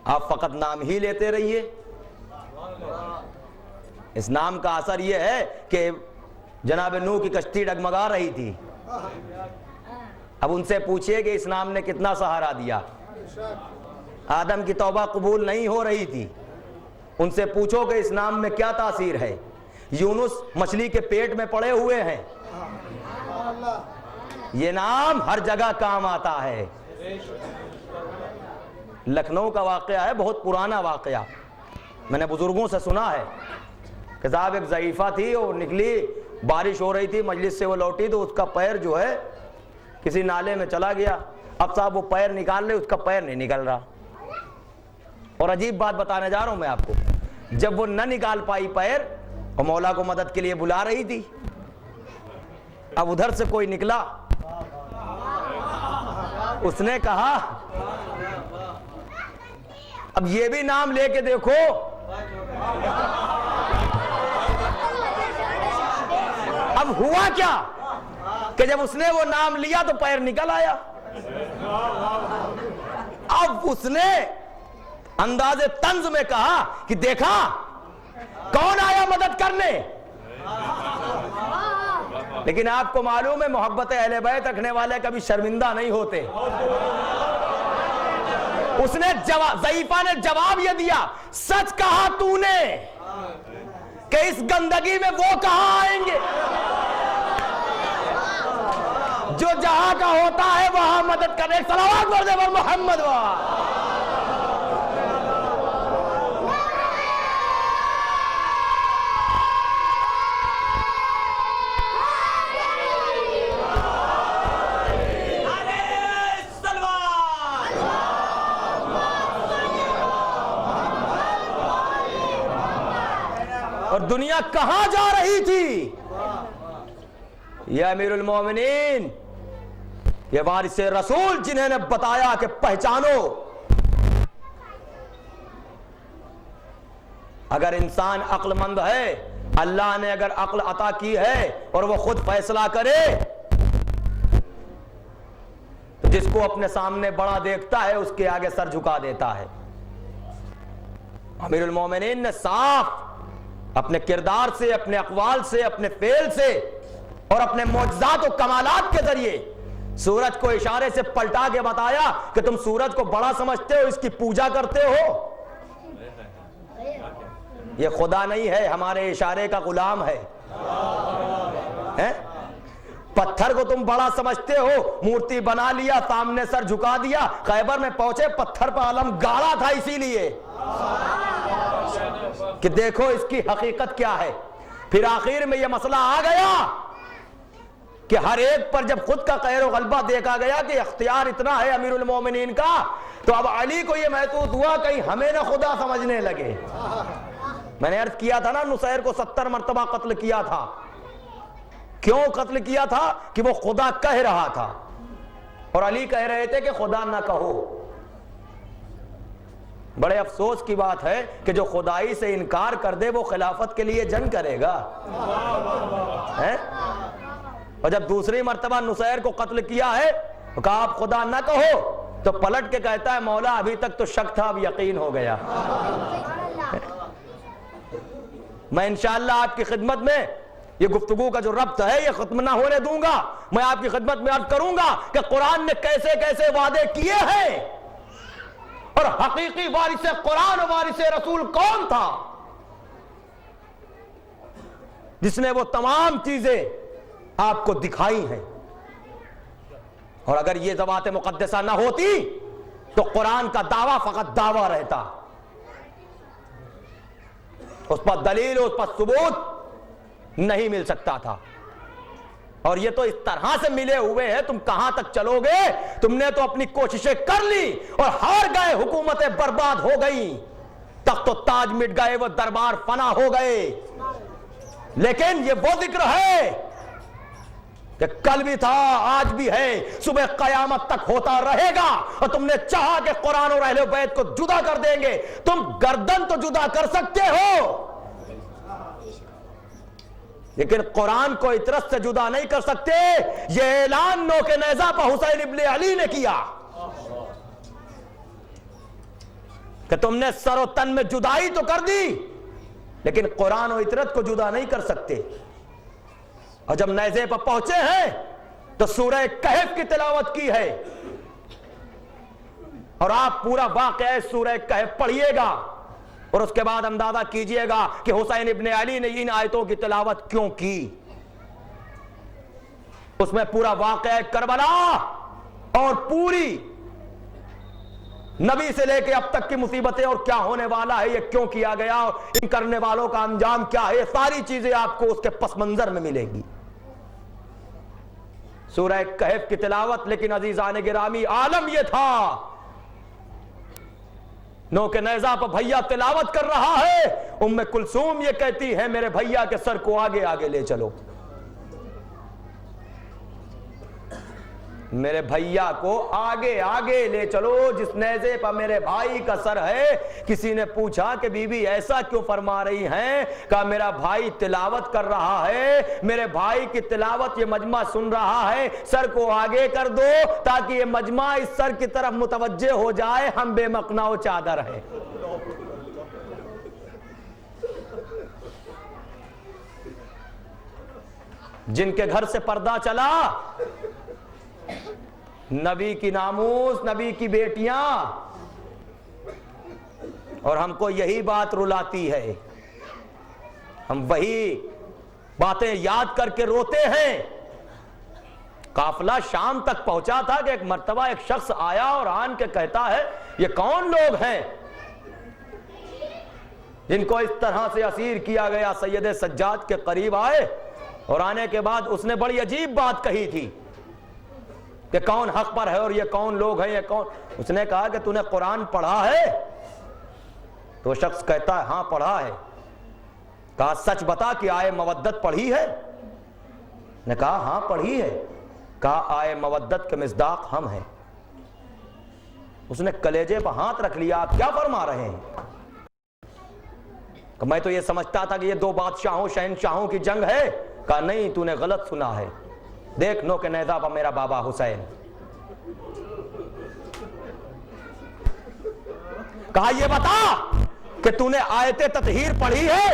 آپ فقط نام ہی لیتے رہیے۔ اس نام کا اثر یہ ہے کہ جناب نوح کی کشتی ڈگمگا رہی تھی، اب ان سے پوچھئے کہ اس نام نے کتنا سہارا دیا. آدم کی توبہ قبول نہیں ہو رہی تھی, ان سے پوچھو کہ اس نام میں کیا تاثیر ہے. یونس مچھلی کے پیٹ میں پڑے ہوئے ہیں, یہ نام ہر جگہ کام آتا ہے. لکھنؤ کا واقعہ ہے, بہت پرانا واقعہ, میں نے بزرگوں سے سنا ہے کہ صاحب ایک ضعیفہ تھی, وہ نکلی, بارش ہو رہی تھی, مجلس سے وہ لوٹی تو اس کا پیر جو ہے کسی نالے میں چلا گیا. اب صاحب وہ پیر نکال لے, اس کا پیر نہیں نکل رہا. اور عجیب بات بتانے جا رہا ہوں میں آپ کو, جب وہ نہ نکال پائی پیر, اور مولا کو مدد کے لیے بلا رہی تھی, اب ادھر سے کوئی نکلا, اس نے کہا اب یہ بھی نام لے کے دیکھو. اب ہوا کیا کہ جب اس نے وہ نام لیا تو پیر نکل آیا. اب اس نے انداز طنز میں کہا کہ دیکھا کون آیا مدد کرنے. لیکن آپ کو معلوم ہے محبت اہل بیت رکھنے والے کبھی شرمندہ نہیں ہوتے. اس نے ضعیفہ نے جواب یہ دیا, سچ کہا تو نے کہ اس گندگی میں وہ کہاں آئیں گے, جو جہاں کا ہوتا ہے وہاں مدد کرنے. صلوات پڑھ دے محمد اور دنیا کہاں جا رہی تھی. یہ امیر المومنین, یہ وارث رسول جنہیں نے بتایا کہ پہچانو, اگر انسان عقل مند ہے, اللہ نے اگر عقل عطا کی ہے اور وہ خود فیصلہ کرے, تو جس کو اپنے سامنے بڑا دیکھتا ہے اس کے آگے سر جھکا دیتا ہے. امیر المومنین نے صاف اپنے کردار سے, اپنے اقوال سے, اپنے فعل سے اور اپنے معجزات و کمالات کے ذریعے سورج کو اشارے سے پلٹا کے بتایا کہ تم سورج کو بڑا سمجھتے ہو, اس کی پوجا کرتے ہو, یہ خدا نہیں ہے, ہمارے اشارے کا غلام ہے. پتھر کو تم بڑا سمجھتے ہو, مورتی بنا لیا, سامنے سر جھکا دیا, خیبر میں پہنچے پتھر پر علم گاڑا تھا اسی لیے کہ دیکھو اس کی حقیقت کیا ہے. پھر آخر میں یہ مسئلہ آ گیا کہ ہر ایک پر جب خود کا قہر و غلبہ دیکھا گیا کہ اختیار اتنا ہے امیر المومنین کا, تو اب علی کو یہ محسوس ہوا کہیں ہمیں نہ خدا سمجھنے لگے. میں نے عرض کیا تھا نا, نصیر کو 70 مرتبہ قتل کیا تھا. کیوں قتل کیا تھا؟ کہ وہ خدا کہہ رہا تھا اور علی کہہ رہے تھے کہ خدا نہ کہو. بڑے افسوس کی بات ہے کہ جو خدائی سے انکار کر دے وہ خلافت کے لیے جنگ کرے گا. اور جب دوسری مرتبہ نصیر کو قتل کیا ہے, کہا آپ خدا نہ کہو, تو پلٹ کے کہتا ہے مولا ابھی تک تو شک تھا, اب یقین ہو گیا. میں انشاءاللہ آپ کی خدمت میں یہ گفتگو کا جو ربط ہے یہ ختم نہ ہونے دوں گا. میں آپ کی خدمت میں عرض کروں گا کہ قرآن نے کیسے کیسے وعدے کیے ہیں, اور حقیقی وارث قرآن و وارث رسول کون تھا جس نے وہ تمام چیزیں آپ کو دکھائی ہیں. اور اگر یہ ذوات مقدسہ نہ ہوتی تو قرآن کا دعویٰ فقط دعویٰ رہتا, اس پر دلیل اس پر ثبوت نہیں مل سکتا تھا. اور یہ تو اس طرح سے ملے ہوئے ہیں, تم کہاں تک چلو گے؟ تم نے تو اپنی کوششیں کر لی اور ہار گئے, حکومتیں برباد ہو گئی, تخت و تاج مٹ گئے, وہ دربار فنا ہو گئے. لیکن یہ وہ ذکر ہے کہ کل بھی تھا, آج بھی ہے, صبح قیامت تک ہوتا رہے گا. اور تم نے چاہا کہ قرآن اور اہل بیت کو جدا کر دیں گے, تم گردن تو جدا کر سکتے ہو لیکن قرآن کو اطرت سے جدا نہیں کر سکتے. یہ اعلان نوک نیزہ پر حسین ابن علی نے کیا کہ تم نے سر و تن میں جدائی تو کر دی لیکن قرآن و اطرت کو جدا نہیں کر سکتے. اور جب نیزے پر پہنچے ہیں تو سورہ کہف کی تلاوت کی ہے، اور آپ پورا واقعہ سورہ کہف پڑھیے گا اور اس کے بعد اندازہ کیجئے گا کہ حسین ابن علی نے ان آیتوں کی تلاوت کیوں کی۔ اس میں پورا واقعہ کربلا اور پوری نبی سے لے کے اب تک کی مصیبتیں اور کیا ہونے والا ہے، یہ کیوں کیا گیا، ان کرنے والوں کا انجام کیا ہے، ساری چیزیں آپ کو اس کے پس منظر میں ملیں گی۔ سورہ کہف کی تلاوت، لیکن عزیزان گرامی عالم یہ تھا، نو کے نیزہ پر بھیا تلاوت کر رہا ہے، ام کلثوم یہ کہتی ہے میرے بھیا کے سر کو آگے آگے لے چلو، میرے بھیا کو آگے آگے لے چلو، جس نیزے پر میرے بھائی کا سر ہے۔ کسی نے پوچھا کہ بی بی ایسا کیوں فرما رہی ہیں؟ کہا میرا بھائی تلاوت کر رہا ہے، میرے بھائی کی تلاوت یہ مجمع سن رہا ہے، سر کو آگے کر دو تاکہ یہ مجمع اس سر کی طرف متوجہ ہو جائے، ہم بے مقنا و چادر ہیں۔ جن کے گھر سے پردہ چلا، نبی کی ناموس، نبی کی بیٹیاں، اور ہم کو یہی بات رلاتی ہے، ہم وہی باتیں یاد کر کے روتے ہیں۔ قافلہ شام تک پہنچا تھا کہ ایک مرتبہ ایک شخص آیا اور آن کے کہتا ہے یہ کون لوگ ہیں جن کو اس طرح سے اسیر کیا گیا؟ سید سجاد کے قریب آئے اور آنے کے بعد اس نے بڑی عجیب بات کہی تھی کہ کون حق پر ہے اور یہ کون لوگ ہیں، یہ کون؟ اس نے کہا کہ تو نے قرآن پڑھا ہے؟ تو شخص کہتا ہے ہاں پڑھا ہے۔ کہا سچ بتا کہ آئے مودت پڑھی ہے؟ نے کہا ہاں پڑھی ہے۔ کہا آئے مودت کے مصداق ہم ہیں۔ اس نے کلیجے پر ہاتھ رکھ لیا، آپ کیا فرما رہے ہیں؟ کہ میں تو یہ سمجھتا تھا کہ یہ دو بادشاہوں شہنشاہوں کی جنگ ہے۔ کہا نہیں، تو نے غلط سنا ہے، دیکھ نو کے نیزہ پر میرا بابا حسین۔ کہا یہ بتا کہ تو نے آیت تطہیر پڑھی ہے؟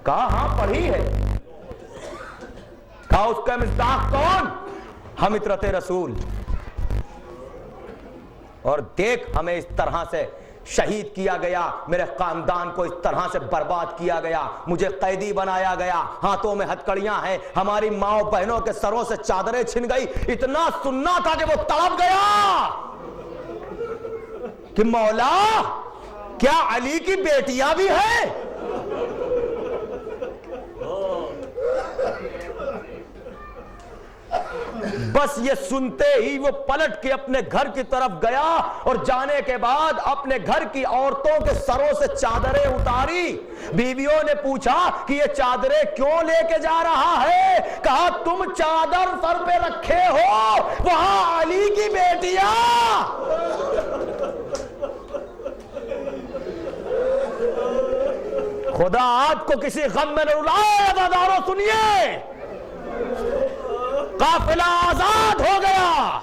کہا ہاں پڑھی ہے۔ کہا اس کا مصداق کون؟ ہم اطرت رسول، اور دیکھ ہمیں اس طرح سے شہید کیا گیا، میرے خاندان کو اس طرح سے برباد کیا گیا، مجھے قیدی بنایا گیا، ہاتھوں میں ہتکڑیاں ہیں، ہماری ماں بہنوں کے سروں سے چادریں چھن گئی۔ اتنا سننا تھا کہ وہ تڑپ گیا کہ مولا کیا علی کی بیٹیاں بھی ہیں؟ بس یہ سنتے ہی وہ پلٹ کے اپنے گھر کی طرف گیا اور جانے کے بعد اپنے گھر کی عورتوں کے سروں سے چادریں اتاری۔ بیویوں نے پوچھا کہ یہ چادریں کیوں لے کے جا رہا ہے؟ کہا تم چادر سر پہ رکھے ہو، وہاں علی کی بیٹیاں۔ خدا آپ کو کسی غم میں نہ رلائے۔ عزادارو سنیے، قافلہ آزاد ہو گیا۔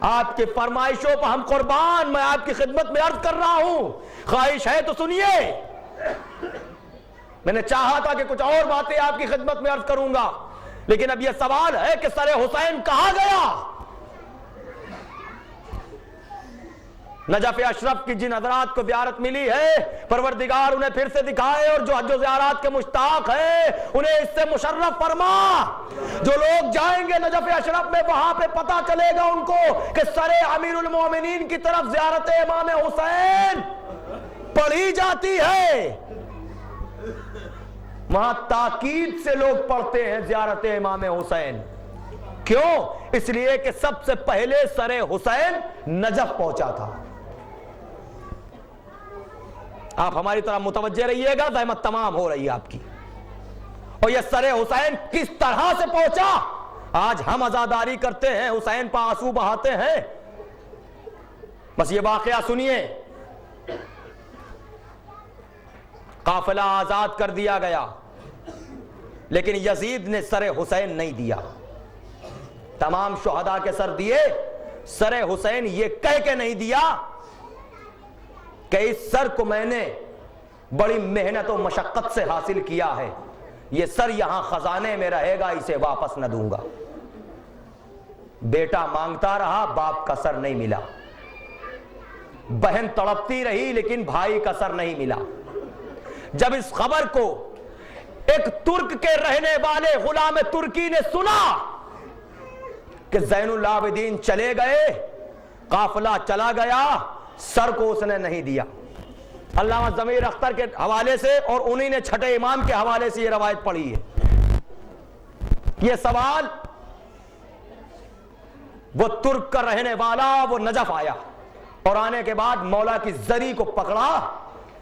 آپ کی فرمائشوں پر ہم قربان، میں آپ کی خدمت میں عرض کر رہا ہوں، خواہش ہے تو سنیے۔ میں نے چاہا تھا کہ کچھ اور باتیں آپ کی خدمت میں عرض کروں گا، لیکن اب یہ سوال ہے کہ سر حسین کہاں گیا؟ نجف اشرف کی جن حضرات کو زیارت ملی ہے، پروردگار انہیں پھر سے دکھائے، اور جو حج و زیارات کے مشتاق ہیں انہیں اس سے مشرف فرما۔ جو لوگ جائیں گے نجف اشرف میں، وہاں پہ پتہ چلے گا ان کو کہ سر امیر المومنین کی طرف زیارت امام حسین پڑھی جاتی ہے۔ وہاں تاکید سے لوگ پڑھتے ہیں زیارت امام حسین۔ کیوں؟ اس لیے کہ سب سے پہلے سر حسین نجف پہنچا تھا۔ آپ ہماری طرح متوجہ رہیے گا، زحمت تمام ہو رہی ہے آپ کی۔ اور یہ سر حسین کس طرح سے پہنچا؟ آج ہم عزاداری کرتے ہیں، حسین پہ آنسو بہاتے ہیں، بس یہ واقعہ سنیے۔ قافلہ آزاد کر دیا گیا، لیکن یزید نے سر حسین نہیں دیا۔ تمام شہداء کے سر دیے، سر حسین یہ کہہ کے نہیں دیا کہ اس سر کو میں نے بڑی محنت و مشقت سے حاصل کیا ہے، یہ سر یہاں خزانے میں رہے گا, اسے واپس نہ دوں گا. بیٹا مانگتا رہا, باپ کا سر نہیں ملا. بہن تڑپتی رہی لیکن بھائی کا سر نہیں ملا. جب اس خبر کو ایک ترک کے رہنے والے غلام ترکی نے سنا کہ زین العابدین چلے گئے, قافلہ چلا گیا, سر کو اس نے نہیں دیا. علامہ ضمیر اختر کے حوالے سے اور انہی نے چھٹے امام کے حوالے سے یہ روایت پڑھی ہے. یہ سوال, وہ ترک کا رہنے والا وہ نجف آیا اور آنے کے بعد مولا کی زری کو پکڑا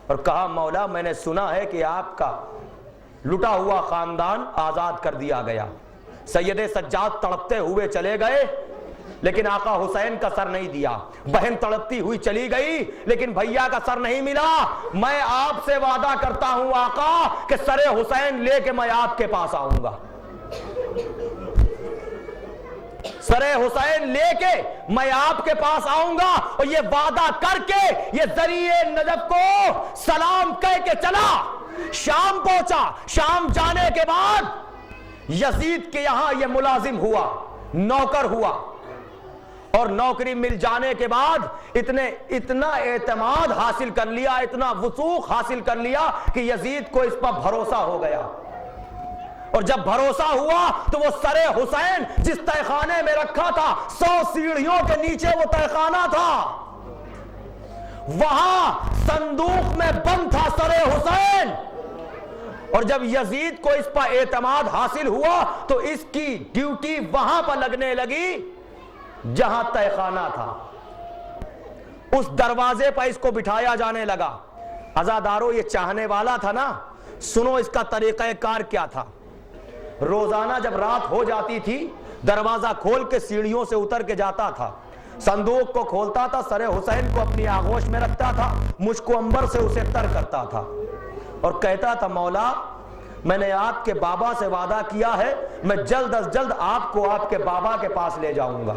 اور کہا مولا میں نے سنا ہے کہ آپ کا لٹا ہوا خاندان آزاد کر دیا گیا. سید سجاد تڑپتے ہوئے چلے گئے لیکن آقا حسین کا سر نہیں دیا. بہن تڑپتی ہوئی چلی گئی لیکن بھیا کا سر نہیں ملا. میں آپ سے وعدہ کرتا ہوں آقا کہ سر حسین لے کے میں آپ کے پاس آؤں گا. سر حسین لے کے میں آپ کے پاس آؤں گا. اور یہ وعدہ کر کے یہ ذریعے نجف کو سلام کہہ کے چلا, شام پہنچا. شام جانے کے بعد یزید کے یہاں یہ ملازم ہوا, نوکر ہوا, اور نوکری مل جانے کے بعد اتنا اعتماد حاصل کر لیا, اتنا وثوق حاصل کر لیا کہ یزید کو اس پر بھروسہ ہو گیا. اور جب بھروسہ ہوا تو وہ سر حسین جس تہخانے میں رکھا تھا, 100 سیڑھیوں کے نیچے وہ تہخانہ تھا, وہاں صندوق میں بند تھا سر حسین. اور جب یزید کو اس پر اعتماد حاصل ہوا تو اس کی ڈیوٹی وہاں پر لگنے لگی جہاں تہخانہ تھا. اس دروازے پر اس کو بٹھایا جانے لگا. عزادارو, یہ چاہنے والا تھا نا, سنو اس کا طریقہ کار کیا تھا. روزانہ جب رات ہو جاتی تھی دروازہ کھول کے سیڑھیوں سے اتر کے جاتا تھا, صندوق کو کھولتا تھا, سر حسین کو اپنی آغوش میں رکھتا تھا, مشک و عنبر سے اسے تر کرتا تھا اور کہتا تھا مولا میں نے آپ کے بابا سے وعدہ کیا ہے, میں جلد از جلد آپ کو آپ کے بابا کے پاس لے جاؤں گا.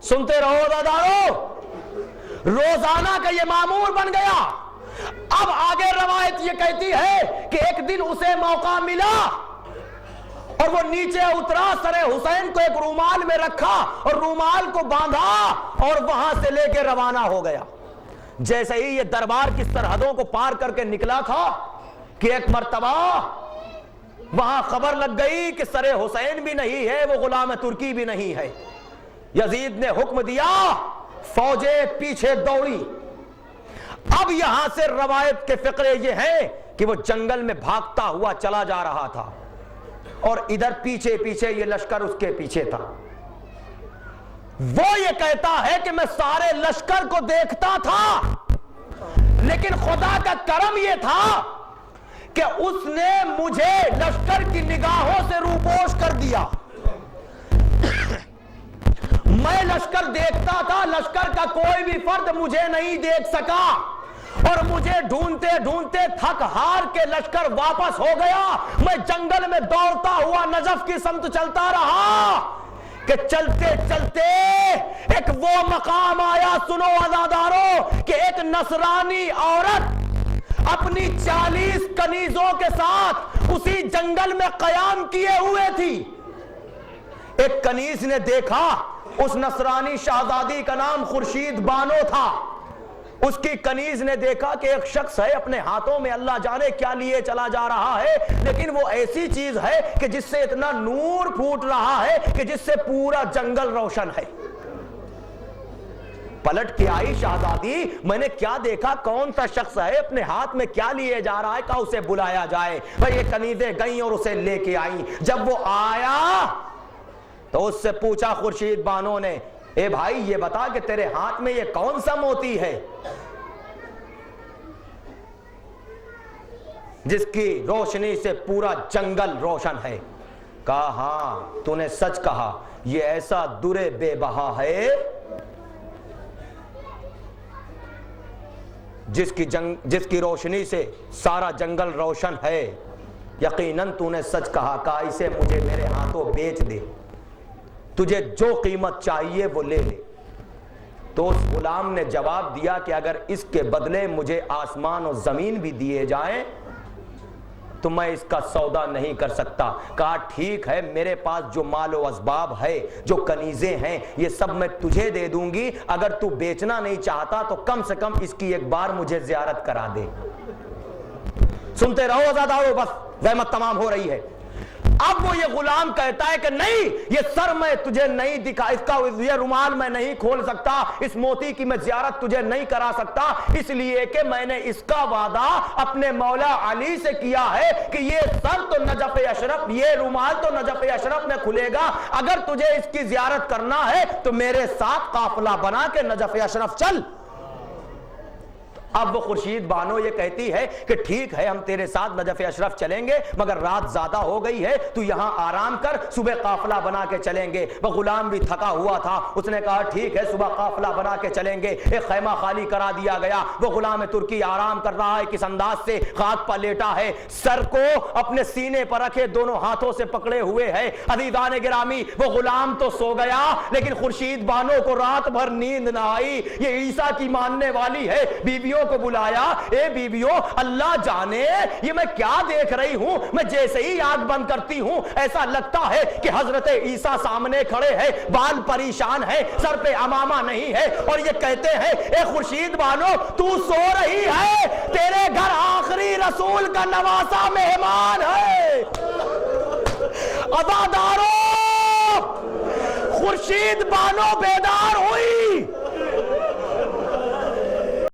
سنتے رہو عزادارو, روزانہ کا یہ معمول بن گیا. اب آگے روایت یہ کہتی ہے کہ ایک دن اسے موقع ملا اور وہ نیچے اترا, سر حسین کو ایک رومال میں رکھا اور رومال کو باندھا اور وہاں سے لے کے روانہ ہو گیا. جیسے ہی یہ دربار کی سرحدوں کو پار کر کے نکلا تھا کہ ایک مرتبہ وہاں خبر لگ گئی کہ سر حسین بھی نہیں ہے, وہ غلام ترکی بھی نہیں ہے. یزید نے حکم دیا, فوجیں پیچھے دوڑی. اب یہاں سے روایت کے فقرے یہ ہیں کہ وہ جنگل میں بھاگتا ہوا چلا جا رہا تھا اور ادھر پیچھے پیچھے یہ لشکر اس کے پیچھے تھا. وہ یہ کہتا ہے کہ میں سارے لشکر کو دیکھتا تھا لیکن خدا کا کرم یہ تھا کہ اس نے مجھے لشکر کی نگاہوں سے روپوش کر دیا. میں لشکر دیکھتا تھا, لشکر کا کوئی بھی فرد مجھے نہیں دیکھ سکا اور مجھے ڈھونڈتے ڈھونڈتے تھک ہار کے لشکر واپس ہو گیا. میں جنگل میں دوڑتا ہوا نجف کی سمت چلتا رہا کہ چلتے چلتے ایک وہ مقام آیا, سنو عزادارو, کہ ایک نصرانی عورت اپنی 40 کنیزوں کے ساتھ اسی جنگل میں قیام کیے ہوئے تھی. ایک کنیز نے دیکھا, اس نصرانی شہزادی کا نام خورشید بانو تھا. اس کی کنیز نے دیکھا کہ ایک شخص ہے اپنے ہاتھوں میں اللہ جانے کیا لیے چلا جا رہا ہے, لیکن وہ ایسی چیز ہے کہ جس سے اتنا نور پھوٹ رہا ہے کہ جس سے پورا جنگل روشن ہے. پلٹ کے آئی شہزادی, میں نے کیا دیکھا, کون سا شخص ہے, اپنے ہاتھ میں کیا لیے جا رہا ہے, کہا اسے بلایا جائے. بھئی یہ کنیزیں گئیں اور اسے لے کے آئیں. جب وہ آیا تو اس سے پوچھا خورشید بانو نے, اے بھائی یہ بتا کہ تیرے ہاتھ میں یہ کون سا موتی ہے جس کی روشنی سے پورا جنگل روشن ہے؟ کہا ہاں تو نے سچ کہا, یہ ایسا در بے بہا ہے جس کی روشنی سے سارا جنگل روشن ہے. یقیناً تو نے سچ کہا. کہا اسے مجھے میرے ہاتھوں بیچ دے, تجھے جو قیمت چاہیے وہ لے لے. تو اس غلام نے جواب دیا کہ اگر اس کے بدلے مجھے آسمان اور زمین بھی دیے جائیں تو میں اس کا سودا نہیں کر سکتا. کہا ٹھیک ہے, میرے پاس جو مال و اسباب ہے, جو کنیزیں ہیں, یہ سب میں تجھے دے دوں گی, اگر تو بیچنا نہیں چاہتا تو کم سے کم اس کی ایک بار مجھے زیارت کرا دے. سنتے رہو عزادارو, بس زحمت تمام ہو رہی ہے. اب وہ یہ غلام کہتا ہے کہ نہیں, یہ سر میں تجھے نہیں دکھا, اس کا یہ رومال میں نہیں کھول سکتا, اس موتی کی میں زیارت تجھے نہیں کرا سکتا, اس لیے کہ میں نے اس کا وعدہ اپنے مولا علی سے کیا ہے کہ یہ سر تو نجف اشرف, یہ رومال تو نجف اشرف میں کھلے گا, اگر تجھے اس کی زیارت کرنا ہے تو میرے ساتھ قافلہ بنا کے نجف اشرف چل. اب وہ خورشید بانو یہ کہتی ہے کہ ٹھیک ہے, ہم تیرے ساتھ نجف اشرف چلیں گے, مگر رات زیادہ ہو گئی ہے, تو یہاں آرام کر, صبح قافلہ بنا کے چلیں گے. وہ غلام بھی تھکا ہوا تھا, اس نے کہا ٹھیک ہے, صبح قافلہ بنا کے چلیں گے. ایک خیمہ خالی کرا دیا گیا. وہ غلام ترکی آرام کر رہا ہے, کس انداز سے خاک پر لیٹا ہے, سر کو اپنے سینے پر رکھے, دونوں ہاتھوں سے پکڑے ہوئے ہے. عزیزان گرامی, وہ غلام تو سو گیا, لیکن خورشید بانو کو رات بھر نیند نہ آئی. یہ عیسیٰ کی ماننے والی ہے, بیویوں کو بلایا, اے بیویوں, اللہ جانے یہ میں کیا دیکھ رہی ہوں, میں جیسے ہی آنکھ بند کرتی ہوں ایسا لگتا ہے کہ حضرت عیسیٰ سامنے کھڑے ہیں, بال پریشان ہے, سر پہ امامہ نہیں ہے, اور یہ کہتے ہیں اے خورشید بانو تو سو رہی ہے, تیرے گھر آخری رسول کا نواسا مہمان ہے. عزادارو, خورشید بانو بیدار ہوئی,